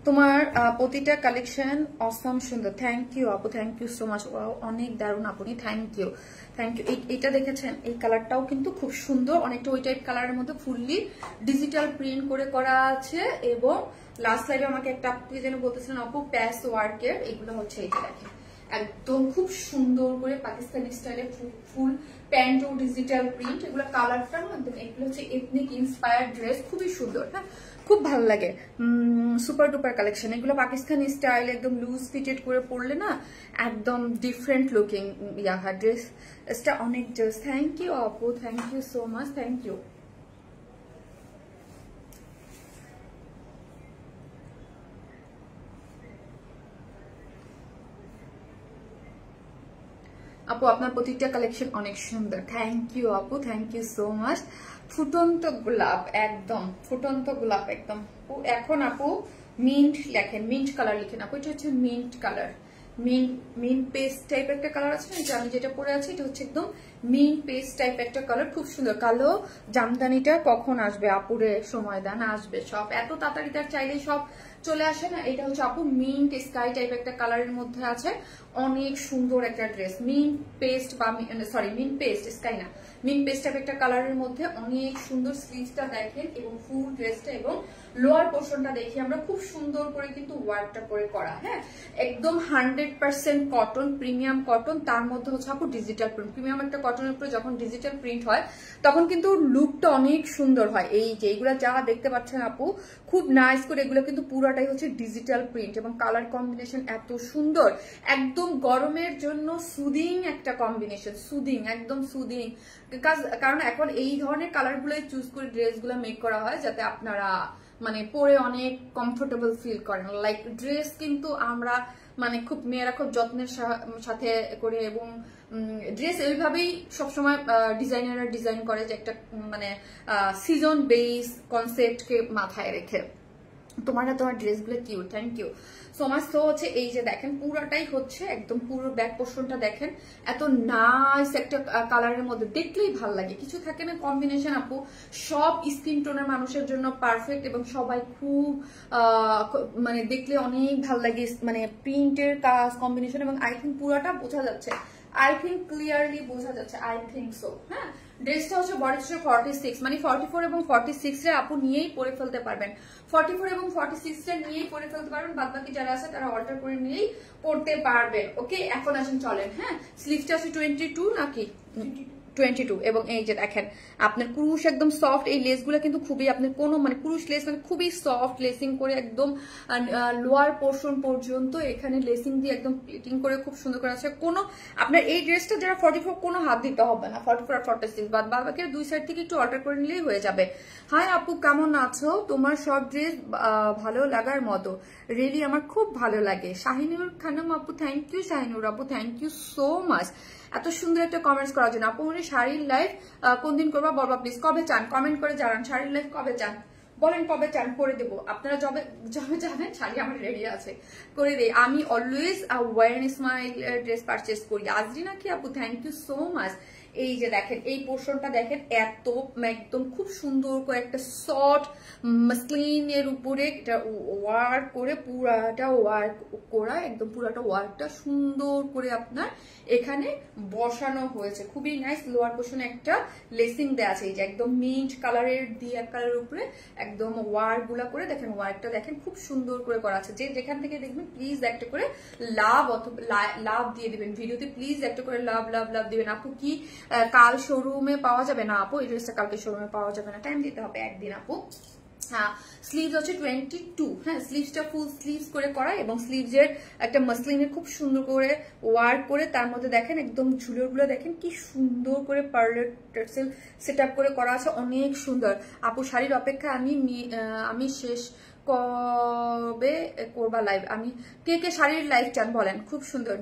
তোমার প্রতিটা কালেকশন অসাম সুন্দর। থ্যাংক ইউ আপু, থ্যাংক ইউ সো মাচ। অনেক দারুণ আপনি, থ্যাংক ইউ থ্যাংক ইউ। এটা দেখেছেন, এই কালারটাও কিন্তু খুব সুন্দর, অনেকটা ওই টাইপ কালারের মধ্যে ফুললি ডিজিটাল প্রিন্ট করে করা আছে। এবং লাস্ট সাইডে আমাকে একটা আপু যেন বলতেছিলেন আপু প্যাচ ওয়ার্কের, এগুলো হচ্ছে এটা দেখেন একদম খুব সুন্দর করে পাকিস্তানি স্টাইলে ফুল প্যান্ট ও ডিজিটাল প্রিন্ট। এগুলো কালারটা একদম, এগুলো হচ্ছে এথনিক ইন্সপায়ার্ড ড্রেস, খুবই সুন্দর। হ্যাঁ খুব ভালো লাগে, সুপার ডুপার কালেকশন। এগুলো পাকিস্তানি স্টাইল একদম লুজ ফিটেড করে পরলে না একদম ডিফারেন্ট লুকিং ড্রেসটা অনেক জাস্ট। থ্যাংক ইউ আপু, thank you so much, thank you. আপু আপনার প্রতিটা কালেকশন অনেক সুন্দর, থ্যাংক ইউ আপু, থ্যাংক ইউ সো মাচ। ফুটন্ত গোলাপ, একদম ফুটন্ত গোলাপ একদম। এখন আপু মিন্ট লেখেন, মিন্ট কালার লিখেন আপু। এটা হচ্ছে mint colour, mint paste type একটা কালার আছে না, আমি যেটা পরে আছি এটা হচ্ছে একদম মিন্ট পেস্ট টাইপ একটা কালার, খুব সুন্দর। কালো জামদানিটা কখন আসবে আপুরে? সময় দেন, আসবে সব, এত তাড়াতাড়ি তার চাইলেই সব চলে আসে না। এটা হচ্ছে আপু মিন্ট স্কাই টাইপ একটা কালারের মধ্যে আছে, অনেক সুন্দর একটা ড্রেস। মিন্ট পেস্ট বা সরি মিন্ট পেস্ট স্কাই না, মিন্ট পেস্ট টাইপ একটা কালারের মধ্যে অনেক সুন্দর। স্লিভসটা দেখেন এবং ফুল ড্রেসটা এবং লোয়ার পোর্শনটা দেখি আমরা খুব সুন্দর করে কিন্তু ওয়ার্কটা করে করা। হ্যাঁ একদম 100% কটন, প্রিমিয়াম কটন, তার মধ্যে হচ্ছে আপু ডিজিটাল প্রিন্ট। প্রিমিয়াম একটা কটনের উপরে যখন ডিজিটাল প্রিন্ট হয় তখন কিন্তু লুকটা অনেক সুন্দর হয়। এই যে এইগুলা যা দেখতে পাচ্ছেন আপু খুব নাইস করে, এগুলো কিন্তু পুরাটাই হচ্ছে ডিজিটাল প্রিন্ট এবং কালার কম্বিনেশন এত সুন্দর, একদম গরমের জন্য সুদিং একটা কম্বিনেশন, সুদিং একদম সুদিং। কারণ এখন এই ধরনের কালার গুলোই চুজ করে ড্রেসগুলো মেক করা হয় যাতে আপনারা মানে পরে অনেক কমফোর্টেবল ফিল করেন। লাইক ড্রেস কিন্তু আমরা মানে খুব মেয়েরা খুব যত্নের সাথে করে, এবং ড্রেস এইভাবেই সবসময় ডিজাইনাররা ডিজাইন করে যে একটা মানে সিজন বেস কনসেপ্টকে মাথায় রেখে। তোমার ড্রেসগুলো cute, thank you so much. তো হচ্ছে এই যে দেখেন পুরোটাই হচ্ছে একদম পুরো ব্যাক পোর্শনটা দেখেন এত নাইস একটা কালারের মধ্যে, দেখলেই ভাল লাগে। কিছু থাকে না কম্বিনেশন আপু, সব স্কিন টোনের মানুষের জন্য পারফেক্ট, এবং সবাই খুব মানে দেখলে অনেক ভাল লাগে, মানে প্রিন্টের কাজ কম্বিনেশন, এবং আই থিঙ্ক পুরোটা বোঝা যাচ্ছে, আই থিঙ্ক ক্লিয়ারলি বোঝা যাচ্ছে, আই থিঙ্ক সো। হ্যাঁ, ড্রেসটা হচ্ছে বডি 46, মানে 44 এবং 46 রে আপু নিয়েই পরে ফেলতে পারবেন, 44 এবং 46 রে নিয়েই পরে ফেলতে পারবেন, বাদ বাকি যারা আছে তারা অল্টার করে নিয়েই পড়তে পারবেন। ওকে, এখন আসেন চলেন। হ্যাঁ, স্লিভটা আছে 22 নাকি 22, এবং এই যে দেখেন আপনার কুরুশ একদম সফট, এই লেসগুলো কিন্তু খুবই আপনার কোনো মানে কুরুশ লেস মানে খুবই সফট লেসিং করে একদম লোয়ার পোর্শন পর্যন্ত এখানে লেসিং দিয়ে একদম প্লিটিং করে খুব সুন্দর করে আছে। কোনো আপনার এই ড্রেসটা যারা 44 কোনো হাত দিতে হবে না, 44 আর 46 বাদ বাকি দুই সাইড থেকে একটু অল্টার করে নিলেই হয়ে যাবে। হাই আপু, কেমন আছো? তোমার সব ড্রেস ভালো লাগার মতো, রিয়েলি আমার খুব ভালো লাগে। শাহিনুর খানম আপু, থ্যাংক ইউ। শাহিনুর আপু, থ্যাংক ইউ সো মাচ এত সুন্দর একটা কমেন্টস করার জন্য। আপু মানে শাড়ির লাইভ কোন দিন করবা বলবা প্লিজ, কবে চান কমেন্ট করে জানান। শাড়ির লাইভ কবে চান বলেন, কবে চান করে দেবো। আপনারা যবে যবে যাবেন শাড়ি আমার রেডি আছে, করে দেই। আমি always wear smile dress purchase করি। আজরিনা কি আপু, থ্যাংক ইউ সো মাচ। এই যে দেখেন এই পোর্শনটা দেখেন এত একদম খুব সুন্দর করে একটা সফট মাসলিনের উপরে এটা ওয়ার্ক করে, পুরাটা ওয়ার্ক করা, একদম পুরাটা ওয়ার্কটা সুন্দর করে আপনার এখানে বসানো হয়েছে, খুবই নাইস। লোয়ার পোর্শনে একটা লেসিং দেওয়া আছে, এই যে একদম মিন্ট কালারের দিয়ে এক কালারের উপরে একদম ওয়ার্ক গুলা করে দেখেন, ওয়ার্কটা দেখেন খুব সুন্দর করে করা আছে। যে যেখান থেকে দেখবেন প্লিজ একটা করে লাভ অথবা লাভ দিয়ে দিবেন ভিডিওতে, প্লিজ একটা করে লাভ লাভ লাভ দিবেন। আপু কি কাল শোরুমে পাওয়া যাবে? না আপু, এই ড্রেসটা কালকে শোরুমে পাওয়া যাবে না, টাইম দিতে হবে একদিন আপু। হ্যাঁ, স্লিভস হচ্ছে 22। হ্যাঁ, স্লিভসটা ফুল স্লিভস করে করা, এবং স্লিভসের একটা মাসলিনের খুব সুন্দর করে ওয়ার্ক করে, তার মধ্যে দেখেন একদম ঝুলোগুলো দেখেন কি সুন্দর করে পার্লার টার্সেল সেট আপ করে করা আছে, অনেক সুন্দর। আপু শাড়ির অপেক্ষা আমি শেষ কবে করবা লাইভ? আমি কে কে শাড়ির লাইভ চান বলেন। খুব সুন্দর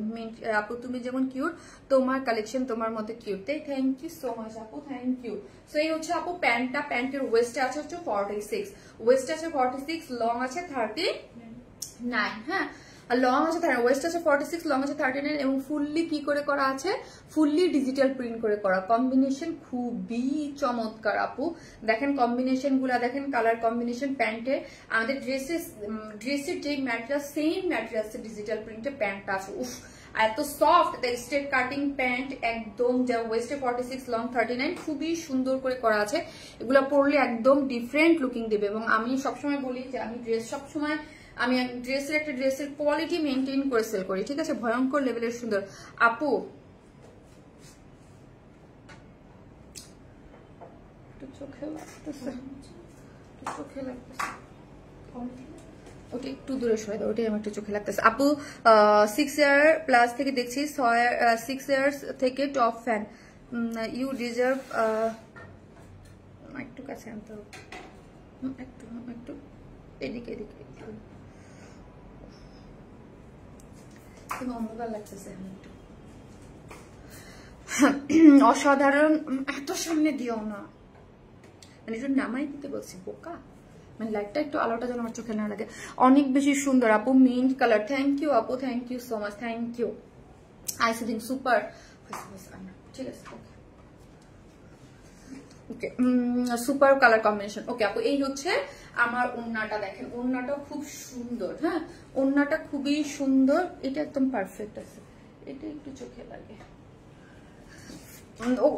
আপু, তুমি যেমন কিউট, তোমার কালেকশন তোমার মতো কিউট। তাই থ্যাংক ইউ সো মাচ আপু, থ্যাংক ইউ। সো এই হচ্ছে আপু প্যান্টটা, প্যান্টের ওয়েস্ট আছে হচ্ছে 46, ওয়েস্ট আছে 46, লং আছে 39। হ্যাঁ, লং আছে ওয়েস্ট আছে 46, লং আছে 39, এবং ফুললি কি করে করা আছে, ফুললি ডিজিটাল প্রিন্ট করে করা। কম্বিনেশন খুবই চমৎকার আপু, দেখেন কম্বিনেশন গুলা দেখেন, কালার কম্বিনেশন প্যান্টে আমাদের ড্রেসের যে ম্যাটেরিয়াল সেম ম্যাটেরিয়ালস ডিজিটাল প্রিন্টে প্যান্টটা আছে। উফ, এত সফট, স্ট্রেট কাটিং প্যান্ট একদম, যা ওয়েস্টে 46, লং 39, খুবই সুন্দর করে করা আছে। এগুলো পরলে একদম ডিফারেন্ট লুকিং দেবে, এবং আমি সবসময় বলি যে আমি ড্রেস সবসময় আমি একটা ড্রেসের কোয়ালিটি মেনটেন করে সেল করি, ঠিক আছে, ভয়ঙ্কর লেভেলের সুন্দর। আপু চোখে লাগতেছে, ওটা একটু দূরে সরে দাও, ওটাই আমার একটু চোখে লাগতেছে। আপু 6 ইয়ার প্লাস থেকে দেখছি, 6 ইয়ার্স থেকে টপ ফ্যান, ইউ ডিজার্ভ। একটু কাছে আনতে হবে, একটু এদিকে এদিকে অসাধারণ। এত সামনে দিও না, মানে একটু নামাই দিতে বলছি বোকা, মানে লাইটটা একটু আলোটা যেন আমার চোখে না লাগে। অনেক বেশি সুন্দর আপু, মিন্ট কালার। থ্যাংক ইউ আপু, thank you so much, thank you. আইসিডিং সুপার, ঠিক আছে, okay, super colour combination. Okay আপু, এই হচ্ছে আমার ওড়নাটা, দেখেন ওড়নাটা খুব সুন্দর। হ্যাঁ, ওড়নাটা খুবই সুন্দর, এটা একদম পারফেক্ট আছে, এটা একটু চোখে লাগে।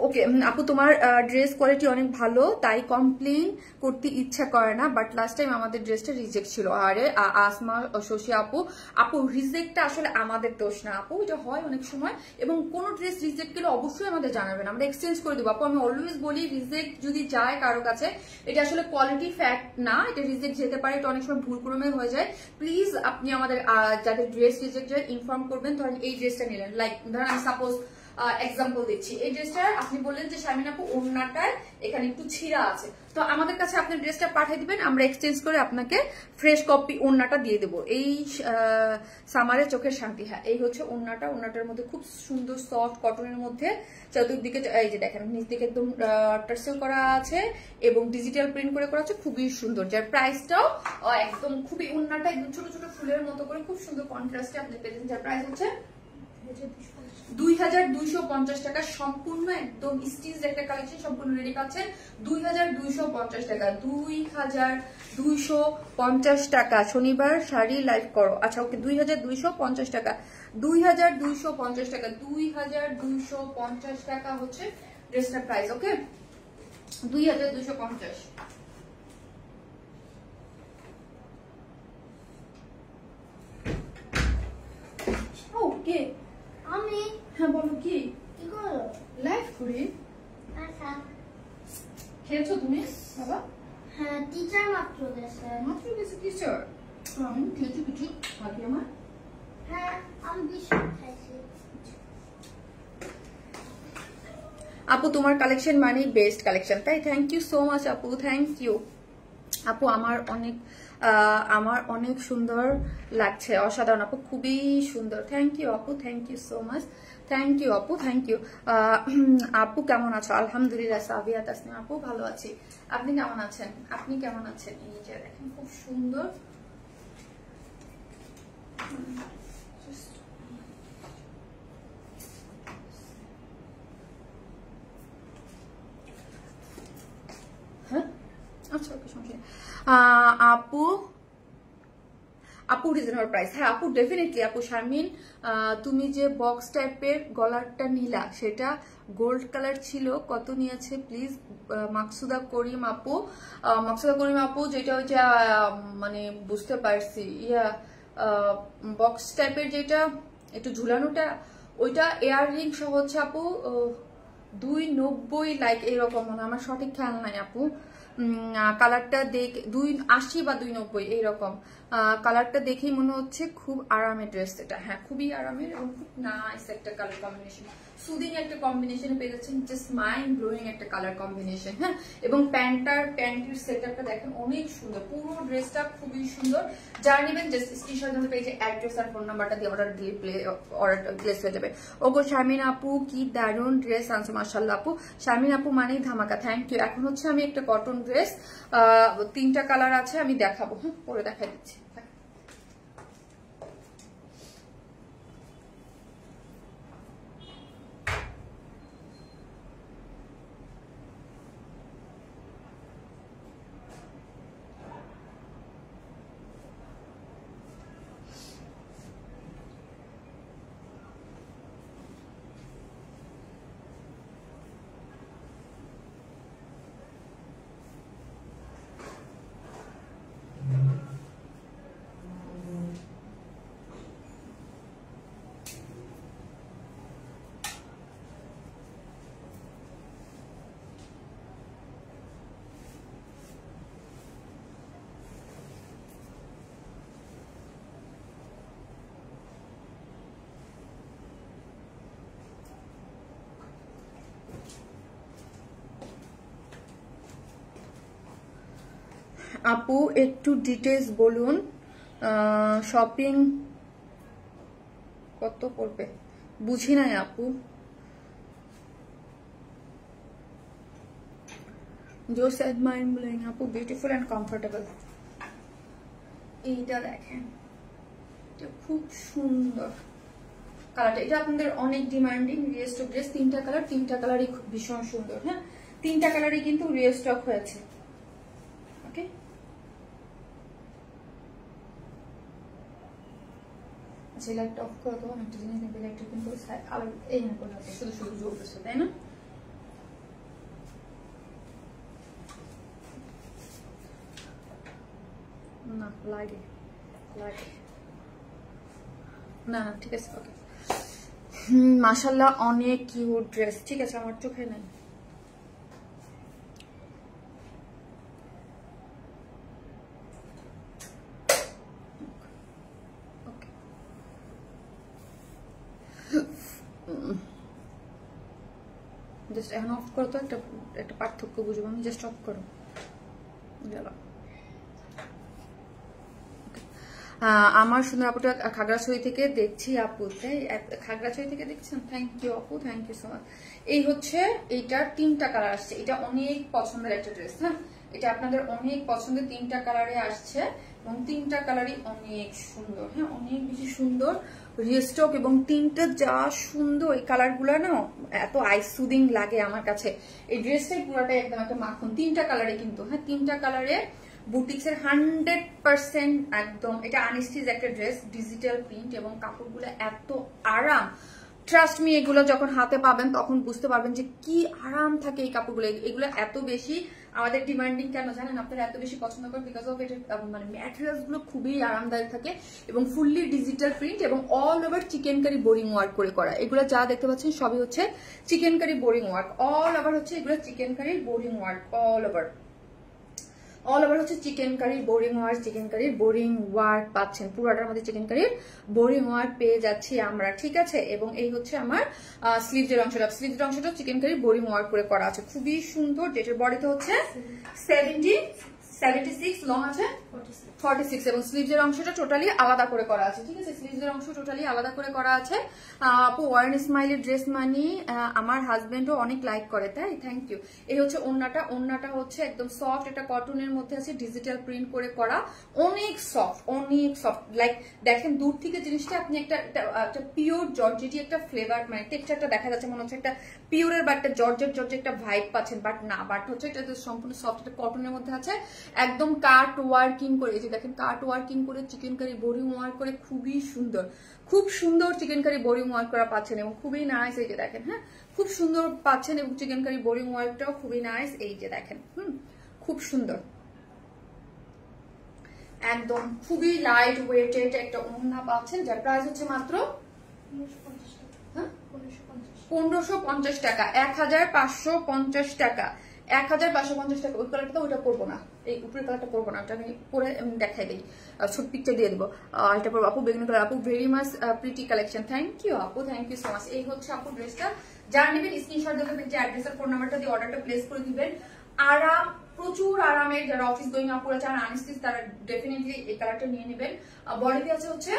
ওকে আপু, তোমার ড্রেস কোয়ালিটি অনেক ভালো, তাই কমপ্লেন করতে ইচ্ছা করে না, বাট লাস্ট টাইম আমাদের ড্রেসটা রিজেক্ট ছিল। আরে আসমা শশী আপু রিজেক্টটা আসলে আমাদের দোষ না আপু, এটা হয় অনেক সময়, এবং কোনো ড্রেস রিজেক্ট গেলে অবশ্যই আমাদের জানাবেন, আমরা এক্সচেঞ্জ করে দেবো আপু। আমি অলওয়েজ বলি রিজেক্ট যদি যায় কারো কাছে, এটা আসলে কোয়ালিটি ফ্যাক্ট না, এটা রিজেক্ট যেতে পারে, এটা অনেক সময় ভুল ক্রমে হয়ে যায়। প্লিজ আপনি আমাদের যাদের ড্রেস রিজেক্ট যায় ইনফর্ম করবেন। ধরেন এই ড্রেসটা নিলেন, লাইক ধরেন আমি সাপোজ এক্সাম্পল দিচ্ছি। এই ড্রেসটার আপনি বললেন যে শারমিন আপু ওড়নাটার এখানে একটু ছিঁড়া আছে, তো আমাদের কাছে আপনি ড্রেসটা পাঠিয়ে দিবেন, আমরা এক্সচেঞ্জ করে আপনাকে ফ্রেশ কপি ওড়নাটা দিয়ে দেবো। এই সামারে চোখের শান্তি। হ্যাঁ, এই হচ্ছে ওড়নাটা। ওড়নাটার মধ্যে খুব সুন্দর সফট কটনের মধ্যে চতুর্দিকে এই যে দেখেন নিচ দিকে একদম টার্সেল করা আছে এবং ডিজিটাল প্রিন্ট করে করা আছে, খুবই সুন্দর। যার প্রাইসটাও একদম খুবই, ওড়নাটা একদম ছোট ছোট ফুলের মতো করে খুব সুন্দর কন্ট্রাস্টে আপনি পেয়েছেন। যার প্রাইস হচ্ছে 2250 টাকা। সম্পূর্ণ একদম স্টিচ একটা কালেকশন, সম্পূর্ণ রেডি পাচ্ছেন 2250 টাকা। 2250 টাকা। শনিবার শাড়ি লাইভ করো। আচ্ছা ওকে, 2250 টাকা। 2250 টাকা। 2250 টাকা হচ্ছে ড্রেসটার প্রাইস। ওকে, 2250। ওকে, আমি হ্যাঁ বলো কি কি করো? লাইভ করি। আচ্ছা, খেয়েছো তুমি বাবা? হ্যাঁ টিচার মাত্র গেছে। মাত্র গেছে টিচার? আমি খেয়েছি কিছু বাকি আমার। হ্যাঁ আমি বিস্কুট খাইছি। আপু তোমার কালেকশন মানে বেস্ট কালেকশন, তাই? থ্যাংক ইউ সো মাচ আপু, থ্যাংক ইউ আপু। আমার অনেক সুন্দর লাগছে, অসাধারণ আপু, খুবই সুন্দর। থ্যাংক ইউ আপু, thank you so much. Thank you আপু, থ্যাংক ইউ। আপু কেমন আছো? আলহামদুলিল্লাহ সাবিয়া তাসনিম আপু ভালো আছি। আপনি কেমন আছেন? আপনি কেমন আছেন? এই যে দেখেন খুব সুন্দর। হ্যাঁ আচ্ছা ওকে, সমস্যা নেই। আপু রিজনেবল প্রাইস। হ্যাঁ আপু ডেফিনেটলি আপু। শারমিন তুমি যে বক্স টাইপের গলারটা নিলা সেটা গোল্ড কালার ছিল, কত নিয়েছে প্লিজ? মাকসুদা করিম আপু, মাকসুদা করিম আপু যেটা ওই যে মানে বুঝতে পারছি বক্স টাইপের যেটা একটু ঝুলানোটা, ওইটা এয়ার রিং সহ হচ্ছে আপু 290 লাইক এইরকম, মানে আমার সঠিক খেয়াল নাই আপু। কালারটা দেখে 280 বা 290 এইরকম কালারটা দেখেই মনে হচ্ছে খুব আরামের ড্রেস এটা। হ্যাঁ খুবই আরামের এবং খুব নাইস একটা কালার কম্বিনেশন, সুদিং একটা কম্বিনেশনে পেয়ে যাচ্ছেন, জাস্ট মাইন্ড ব্লোয়িং একটা কালার কম্বিনেশন। হ্যাঁ, এবং প্যান্টের সেটআপটা দেখেন অনেক সুন্দর, পুরো ড্রেসটা খুবই সুন্দর। যারা নেবেন জাস্ট স্ক্রিনশট দিতে পেয়েছে অ্যাড্রেস আর ফোন নাম্বারটা দিয়ে অর্ডার প্লেস হয়ে যাবে। ওগো শারমিন আপু কি দারুণ ড্রেস আনছো, মাশাআল্লাহ আপু। শারমিন আপু মানেই ধামাকা, থ্যাংক ইউ। এখন হচ্ছে আমি একটা কটন ড্রেস, 3টা কালার আছে, আমি দেখাবো। হ্যাঁ পরে দেখা দিচ্ছি। আপু একটু ডিটেলস বলুন, শপিং কত পড়বে? বুঝি নাই আপু। जो said mind blowing আপু, বিউটিফুল এন্ড কমফোর্টেবল। এইটা দেখেন, এটা খুব সুন্দর কালারটা, এটা আপনাদের অনেক ডিমান্ডিং রিস্টক ড্রেস। 3টা কালার, 3টা কালারই খুব ভীষণ সুন্দর। হ্যাঁ 3টা কালারই কিন্তু রিস্টক হয়েছে। ওকে, আচ্ছা লাইটটা অফ করে দেবো। একটা জিনিস নেবে, লাইটটা কিন্তু আবার এই না করে শুধু শুধু জ্বলতেছে, তাই না? না লাগে না, ঠিক আছে ওকে। মাশাআল্লাহ অনেক কিউট ড্রেস। ঠিক আছে, আমার চোখে নাই। এখন অফ করো তো, একটা একটা পার্থক্য বুঝবো আমি। জাস্ট অফ করো। গেল। আমার সুন্দর আপুটা খাগড়াছড়ি থেকে দেখছি আপু, তাই খাগড়াছড়ি থেকে দেখছেন, থ্যাংক ইউ আপু, থ্যাংক ইউ সো মাচ। এই হচ্ছে এইটার 3টা কালার আসছে, এটা অনেক পছন্দের একটা ড্রেস। হ্যাঁ, এটা আপনাদের অনেক পছন্দের, 3টা কালারে আসছে এবং 3টা কালারই অনেক সুন্দর। হ্যাঁ, অনেক বেশি সুন্দর রিস্টক, এবং 3টা যা সুন্দর এই কালারগুলো না, এত আইস সুদিং লাগে আমার কাছে। এই ড্রেসটাই পুরোটাই একদম একটা মাখন। 3টা কালারে কিন্তু, হ্যাঁ 3টা কালারে বুটিক্সের 100% একদম। এটা আনস্টিচ একটা ড্রেস, ডিজিটাল প্রিন্ট, এবং কাপড়গুলো এত আরাম। ট্রাস্ট মি, এগুলো যখন হাতে পাবেন তখন বুঝতে পারবেন যে কি আরাম থাকে এই কাপড়গুলো। এগুলো এত বেশি আমাদের ডিমান্ডিং কেন জানেন, আপনারা এত বেশি পছন্দ করেন বিকজ অফ এটা মানে ম্যাটেরিয়ালস গুলো খুবই আরামদায়ক থাকে এবং ফুললি ডিজিটাল প্রিন্ট এবং all over chikankari boring work করে করা। এগুলো যা দেখতে পাচ্ছেন সবই হচ্ছে chikankari boring work, all over হচ্ছে এগুলো chikankari boring work, all over হচ্ছে চিকেন কারির বোরিং ওয়ার্ক। চিকেন কারির বোরিং ওয়ার্ক পাচ্ছেন, পুরোটার মধ্যে চিকেন কারির বোরিং ওয়ার্ক পেয়ে যাচ্ছি আমরা, ঠিক আছে। এবং এই হচ্ছে আমার স্লিভসের অংশটা, স্লিভসের অংশটা চিকেন কারির বোরিং ওয়ার্ক করে করা আছে, খুবই সুন্দর। যেটার বডিতে হচ্ছে 76, লং আছে 46, এবং স্লিভসের অংশটা টোটালি আলাদা করে করা আছে, ঠিক আছে। স্লিভসের অংশ টোটালি আলাদা করে করা আছে। আপু ওয়ার্ন স্মাইলের ড্রেস মানি আমার হাজবেন্ডও অনেক লাইক করে, তাই থ্যাংক ইউ। এই হচ্ছে ওড়নাটা, ওড়নাটা হচ্ছে একদম সফট, এটা কটনের মধ্যে আছে, ডিজিটাল প্রিন্ট করে করা, অনেক সফট, অনেক সফট। লাইক দেখেন দূর থেকে জিনিসটা আপনি একটা পিওর জর্জেটি একটা ফ্লেভার, মানে টেক্সচারটা দেখা যাচ্ছে মনে হচ্ছে একটা পিওরের বা একটা জর্জেট একটা ভাইব পাচ্ছেন, বাট না, বাট হচ্ছে এটা সম্পূর্ণ সফট, এটা কটনের মধ্যে আছে, একদম কাট ওয়ার্কিং করে। এই যে দেখেন কাট ওয়ার্কিং করে চিকেন কারি বোরিং ওয়ার্ক করে, খুবই সুন্দর, খুব সুন্দর চিকেন কারি বোরিং ওয়ার্ক করা পাচ্ছেন এবং খুবই নাইস। এই যে দেখেন, হ্যাঁ খুব সুন্দর পাচ্ছেন, এবং চিকেন কারি বোরিং ওয়ার্কটাও খুবই নাইস। এই যে দেখেন, খুব সুন্দর, একদম খুবই লাইট ওয়েটেড একটা ওড়না পাচ্ছেন, যার প্রাইস হচ্ছে মাত্র 1550 টাকা, 1550 টাকা, 1550 টাকা। ওই কালারটা ওইটা পরবো না, এই উপরের কালারটা পরবো না, ওটা আমি পরে দেখাই দিই, ছোট পিকচার দিয়ে দেবো। এটা পরবো আপু বেগুনি কালার, আপু very much pretty collection, thank you আপু, থ্যাংক ইউ সো মাচ। এই হচ্ছে আপু ড্রেসটা, যারা নেবেন স্ক্রিনশট দেবেন, যে অ্যাড্রেস আর ফোন নাম্বারটা দিয়ে অর্ডারটা প্লেস করে দিবেন। আরাম, প্রচুর আরামের, যারা অফিস গোয়িং আপুরা চান আনস্টিচ তারা ডেফিনেটলি এই কালারটা নিয়ে নেবেন। বডিতে আছে হচ্ছে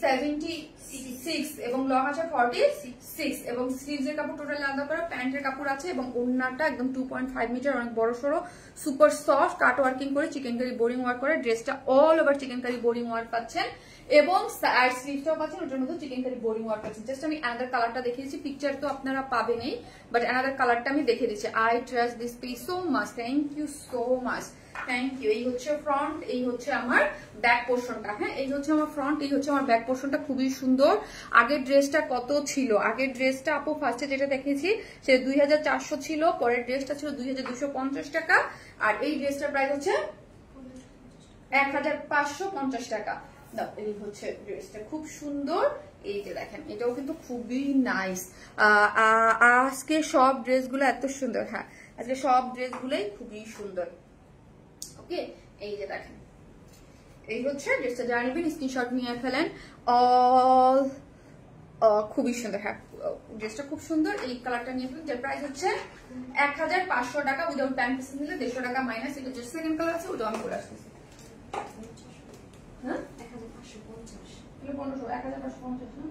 76 এবং লং আছে 46, এবং স্লিভস এর কাপড় টোটালি আলাদা করা, প্যান্টের কাপড় আছে, এবং ওড়নাটা একদম 2.5 মিটার, অনেক বড় সড়ো, সুপার সফট কাট ওয়ার্কিং করে চিকেন কারি বোরিং ওয়ার্ক করে। ড্রেসটা all over chikankari boring work পাচ্ছেন, এবং স্লিভসটাও পাচ্ছেন, ওটার মধ্যে চিকেন কারি বোরিং ওয়ার্ক পাচ্ছেন। জাস্ট আমি অ্যানাদার কালারটা দেখিয়েছি, পিকচার তো আপনারা পাবেনই, বাট অ্যানাদার কালারটা আমি দেখে দিচ্ছি। I trust this piece so much, thank you so much, thank you. এই হচ্ছে ফ্রন্ট, এই হচ্ছে আমার ব্যাক পোর্শনটা, হ্যাঁ এই হচ্ছে আমার ফ্রন্ট, এই হচ্ছে আমার ব্যাক পোর্শনটা, খুবই সুন্দর। আগের ড্রেসটা কত ছিল, আগের ড্রেসটা আপু ফার্স্টে যেটা দেখেছি সেটা 2400 ছিল, পরের ড্রেসটা ছিল 2250 টাকা, আর এই ড্রেসটার প্রাইস হচ্ছে 1550 টাকা। এই হচ্ছে ড্রেসটা, খুব সুন্দর। এই যে দেখেন, এটাও কিন্তু খুবই নাইস। আজকে সব ড্রেসগুলো এত সুন্দর, হ্যাঁ আজকে সব ড্রেসগুলোই খুবই সুন্দর। ওকে, এই যে দেখেন, এই হচ্ছে ড্রেসটা, যারা নেবেন স্ক্রিনশট নিয়ে ফেলেন। অল খুবই সুন্দর, হ্যাঁ ড্রেসটা খুব সুন্দর। এই কালারটা নিয়ে ফেলেন, যার প্রাইস হচ্ছে 1500 টাকা, উইদাউট প্যান্ট পিস নিলে 150 টাকা মাইনাস। এটা যে সেকেন্ড কালার আছে ওটা আমি করে আসতেছি, হ্যাঁ 1550, 1550 না।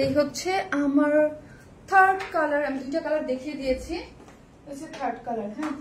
এই হচ্ছে আমার থার্ড কালার, আমি 2টা কালার দেখিয়ে দিয়েছি, হচ্ছে থার্ড কালার। হ্যাঁ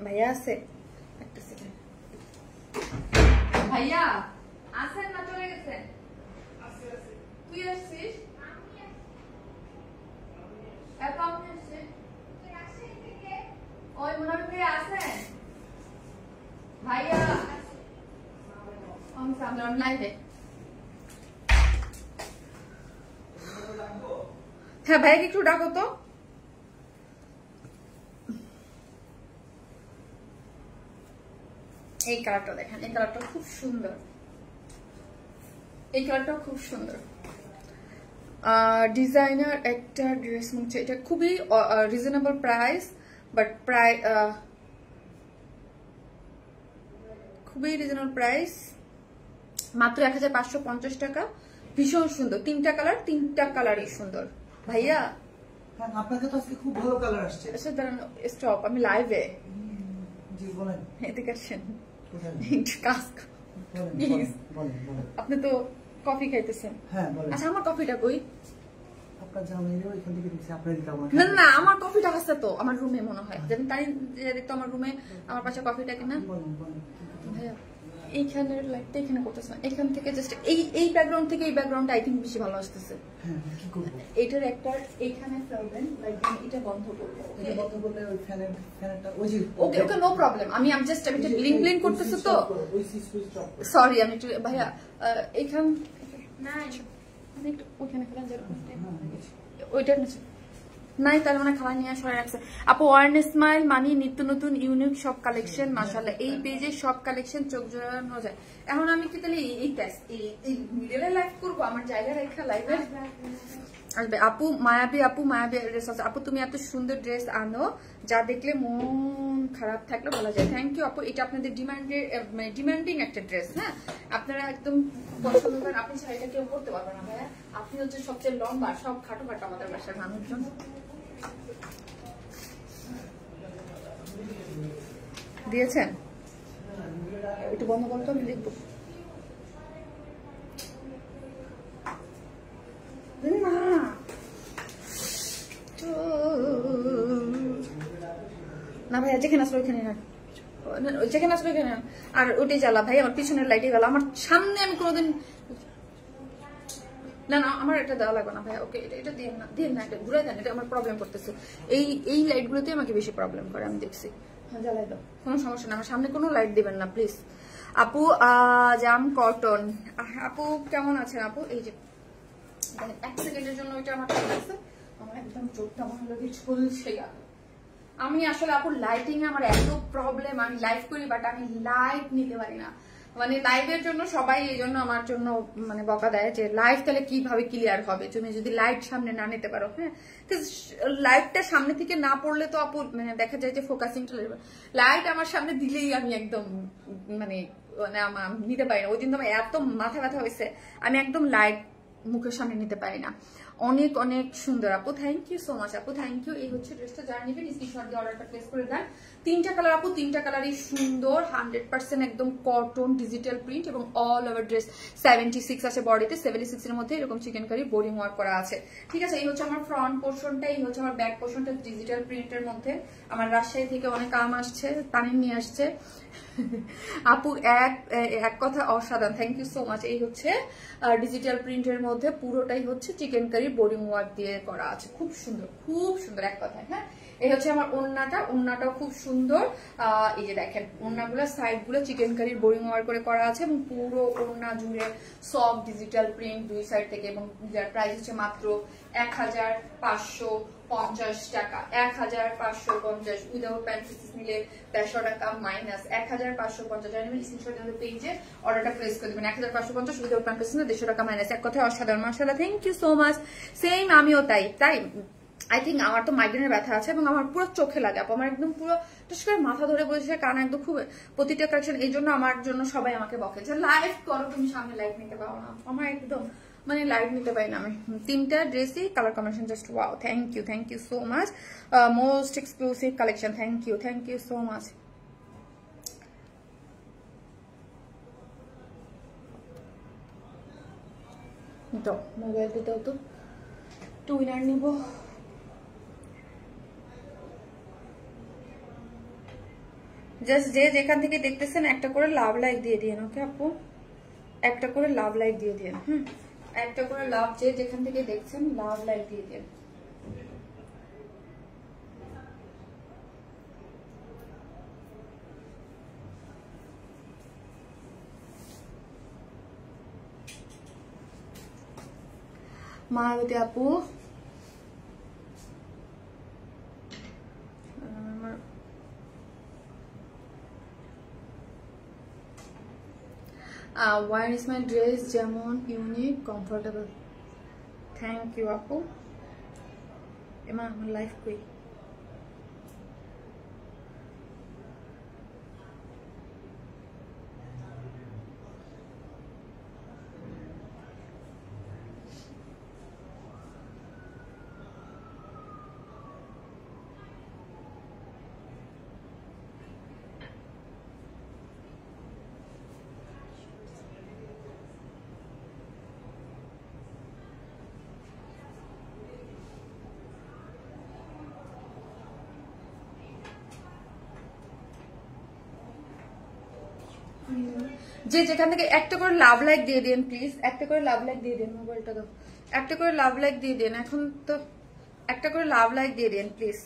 ভাইয়া আছে একটা সেকেন্ড, ভাইয়া আছেন না চলে গেছেন? তুই আসছিস? ওই মনে ভাইয়া আছেন? ভাইয়া হ্যাঁ ভাইকে একটু ডাকো তো। এই কালারটা দেখেন, এই কালারটা খুব সুন্দর, এই কালারটা খুব সুন্দর। ডিজাইনার একটা ড্রেস মুছে, এটা খুবই রিজনেবল প্রাইস, বাট প্রায় খুবই রিজনেবল প্রাইস, মাত্র 1550 টাকা। ভীষণ সুন্দর, 3টা কালার, 3টা কালারই সুন্দর। ভাইয়া আপনাকে তো আজকে খুব ভালো কালার আসছে। আচ্ছা দাঁড়ান, স্টপ, আমি লাইভে। জি বলেন। এদিকে আসেন, আপনি তো কফি খাইতেছেন। হ্যাঁ বলেন। আচ্ছা আমার কফিটা কই? আপনার জামাইরে ওইখান থেকে দিছি, আপনার দিকে আমার। না না, আমার কফিটা আছে তো আমার রুমে মনে হয়, যেদিন তাই দেখতো আমার রুমে আমার পাশে কফিটা কিনা। বলেন বলেন। ভাইয়া এইখানের লাইটটা এখানে করতেছেন, এখান থেকে জাস্ট এই ব্যাকগ্রাউন্ড থেকে এই ব্যাকগ্রাউন্ডটা আই থিঙ্ক বেশি ভালো আসতেছে। হ্যাঁ কি করব? এটার একটা এইখানে ফেলবেন, লাইক এটা বন্ধ করব। এটা বন্ধ করলে ওই ফ্যানটা ওই যে ওকে ওকে নো প্রবলেম। আমি জাস্ট আমি ব্লিং ব্লিং করতেছি তো, ওই সুইচ অফ করো। সরি আমি একটু ভাইয়া এইখান না আমি একটু ওইখানে ফেলেন যেরকম ওইটার নিচে নাই, তার মানে খাওয়া নিয়ে সরে রাখছে। আপু ওয়ার্ন স্মাইল মানে নিত্য নতুন ইউনিক সব কালেকশন, মাশাআল্লাহ এই পেজে সব কালেকশন চোখ জোড়ানো যায়। এখন আমি কি তাহলে এই টেস্ট এই মিডলে লাইভ করব? আমার জায়গা রেখা লাইভে আসবে। আপু মায়াবী, আপু মায়াবী ড্রেস আছে। আপু তুমি এত সুন্দর ড্রেস আনো যা দেখলে মন খারাপ থাকলে বলা যায়। থ্যাংক ইউ আপু, এটা আপনাদের ডিমান্ডিং একটা ড্রেস। হ্যাঁ আপনারা একদম পছন্দ করেন, আপনি ছাড়া এটা কেউ করতে পারবে না ভাইয়া। আপনি হচ্ছে সবচেয়ে লম্বা, সব খাটো খাটো আমাদের বাসার মানুষজন। দিয়েছেন একটু বন্ধ করো তো, আমি দেখবো। না না ভাইয়া, যেখানে আসলো ওইখানে না, যেখানে আসলো ওইখানে। আর ওটাই জ্বালা ভাই, আমার পিছনের লাইটে গেল, আমার সামনে আমি কোনোদিন না না, আমার এটা দেওয়া লাগবে না ভাইয়া। ওকে এটা দিয়ে না, এটা ঘুরে দেন, এটা আমার প্রবলেম করতেছে। এই লাইট গুলোতে আমাকে বেশি প্রবলেম করে, আমি দেখছি। হ্যাঁ জ্বালাই দাও, কোনো সমস্যা না, আমার সামনে কোনো লাইট দিবেন না প্লিজ। আপু জাম কটন, আপু কেমন আছেন আপু? এই যে 1 সেকেন্ডের জন্য ওইটা আমার ঠিক আছে, আমার একদম চোখটা মনে লাগে চলছে গেল। আমি আসলে আপু লাইটিং এ আমার এত প্রবলেম, আমি লাইভ করি বাট আমি লাইট নিতে পারি না। মানে লাইভের জন্য সবাই এই জন্য আমার জন্য মানে বকা দেয় যে লাইভ তাহলে কিভাবে ক্লিয়ার হবে তুমি যদি লাইট সামনে না নিতে পারো। হ্যাঁ লাইটটা সামনে থেকে না পড়লে তো আপু মানে দেখা যায় যে ফোকাসিং চলে যাবে। লাইট আমার সামনে দিলেই আমি একদম মানে আমার নিতে পারি না। ওই দিন তো এত মাথা ব্যথা হয়েছে, আমি একদম লাইট মুখের সামনে নিতে পারি না। অনেক অনেক সুন্দর আপু, থ্যাংক ইউ সো মাচ আপু, থ্যাংক ইউ। এই হচ্ছে ড্রেসটা, যারা নেবেন স্ক্রিনশট দিয়ে অর্ডারটা প্লেস করে দেন। 3টা কালার আপু, 3টা কালারই সুন্দর, 100% একদম কটন ডিজিটাল প্রিন্ট এবং অল ওভার ড্রেস 76 আছে বডিতে, 76 এর মধ্যে এরকম চিকেন কারি বোরিং ওয়ার্ক করা আছে। ঠিক আছে, এই হচ্ছে আমার ফ্রন্ট পোর্শনটা, এই হচ্ছে আমার ব্যাক পোর্শনটা ডিজিটাল প্রিন্টের মধ্যে। আমার রাজশাহী থেকে অনেক কাম আসছে, পানির নিয়ে আসছে আপু, এক কথা অসাধারণ, থ্যাংক ইউ সো মাচ। এই হচ্ছে ডিজিটাল প্রিন্টের মধ্যে পুরোটাই হচ্ছে চিকেন কারি বোরিং ওয়ার্ক দিয়ে করা আছে, খুব সুন্দর খুব সুন্দর এক কথায়। হ্যাঁ এই হচ্ছে আমার ওড়নাটাও খুব সুন্দর। এই যে দেখেন ওড়নাগুলো সাইড গুলো চিকেন কারির বোরিং ওয়ার্ক করে করা আছে এবং পুরো ওড়না জুড়ে সব ডিজিটাল প্রিন্ট দুই সাইড থেকে, এবং যার প্রাইস হচ্ছে মাত্র 1550 টাকা, 1550 উইদাউট প্যান্ট পিসেস নিলে 150 টাকা মাইনাস 1550। জানেন স্ক্রিনশট দিয়ে পেজে অর্ডারটা প্লেস করে দিবেন। 1550 উইদাউট প্যান্ট পিসেস নিলে 150 টাকা মাইনাস। এক কথায় অসাধারণ, মাশাআল্লাহ, thank you so much. Same আমিও তাই আই থিঙ্ক আমার তো মাইগ্রেনের ব্যথা আছে এবং আমার পুরো চোখে লাগে আপু, আমার একদম পুরো করে মাথা ধরে বসেছে, কারণ একদম খুব প্রতিটা কালেকশন। এই জন্য আমার জন্য সবাই আমাকে বকে যে লাইভ করো, তুমি সামনে লাইভ নিতে পারো না। আমার একদম মানে লাইভ নিতে পারি না আমি। 3টা ড্রেসই colour combination just wow. Thank you so much. Most exclusive collection, thank you so much. তো মোবাইল দিতেও তো টু উইনার নিব। জাস্ট যে যেখান থেকে দেখতেছেন একটা করে লাভ লাইক দিয়ে দিন, ওকে আপু, একটা করে লাভ লাইক দিয়ে দিন। একটা করে লাভ, যে যেখান থেকে দেখছেন লাভ লাইক দিয়ে দিন। মায়াবতী আপু, where is my dress যেমন ইউনিক কমফোর্টেবল। থ্যাংক ইউ আপু। এমা আমার লাইফ কই? যে যেখান থেকে একটা করে লাভ লাইক দিয়ে দিন প্লিজ, একটা করে লাভ লাইক দিয়ে দিন। মোবাইলটা দাও, একটা করে লাভ লাইক দিয়ে দিন। এখন তো একটা করে লাভ লাইক দিয়ে দিন প্লিজ।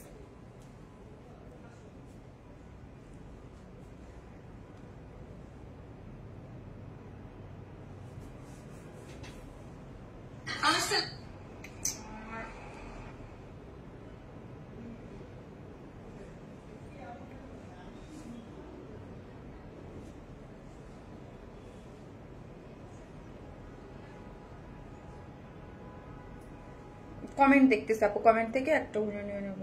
কমেন্ট দেখতেছি আপু, কমেন্ট থেকে একটা উড়ে নিয়ে নেব।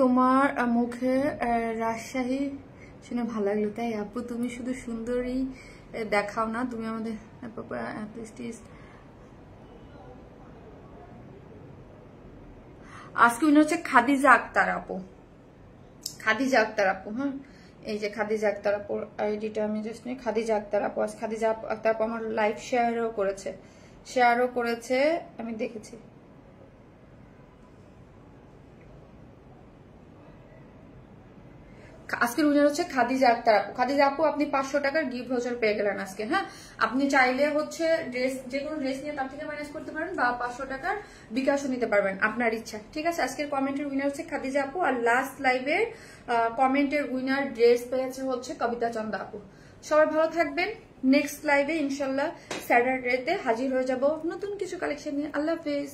তোমার মুখে রাজশাহী শুনে ভালো লাগলো। তাই আপু, তুমি শুধু সুন্দরী দেখাও না, তুমি আমাদের আজকে উনি হচ্ছে খাদিজা আক্তার আপু, খাদিজা আক্তার আপু। হ্যাঁ, এই যে খাদিজা আক্তার আপুর আইডিটা আমি জাস্ট নিই। খাদিজা আক্তার আপু, আজ খাদিজা আক্তার আপু আমার লাইভ শেয়ারও করেছে, আমি দেখেছি। আজকের উইনার হচ্ছে খাদিজা আক্তার আপু। খাদিজা আপু, আপনি 500 টাকার গিফট ভাউচার পেয়ে গেলেন আজকে। হ্যাঁ, আপনি চাইলে হচ্ছে ড্রেস, যে কোনো ড্রেস নিয়ে তার থেকে মাইনাস করতে পারেন বা 500 টাকার বিকাশও নিতে পারবেন, আপনার ইচ্ছা। ঠিক আছে, আজকের কমেন্টের উইনার হচ্ছে খাদিজা আপু। আর লাস্ট লাইভের কমেন্টের উইনার ড্রেস পেয়েছে হচ্ছে কবিতা চন্দা আপু। সবাই ভালো থাকবেন। নেক্সট লাইভে ইনশাল্লাহ স্যাটারডেতে হাজির হয়ে যাব নতুন কিছু কালেকশন নিয়ে। আল্লাহ হাফেজ।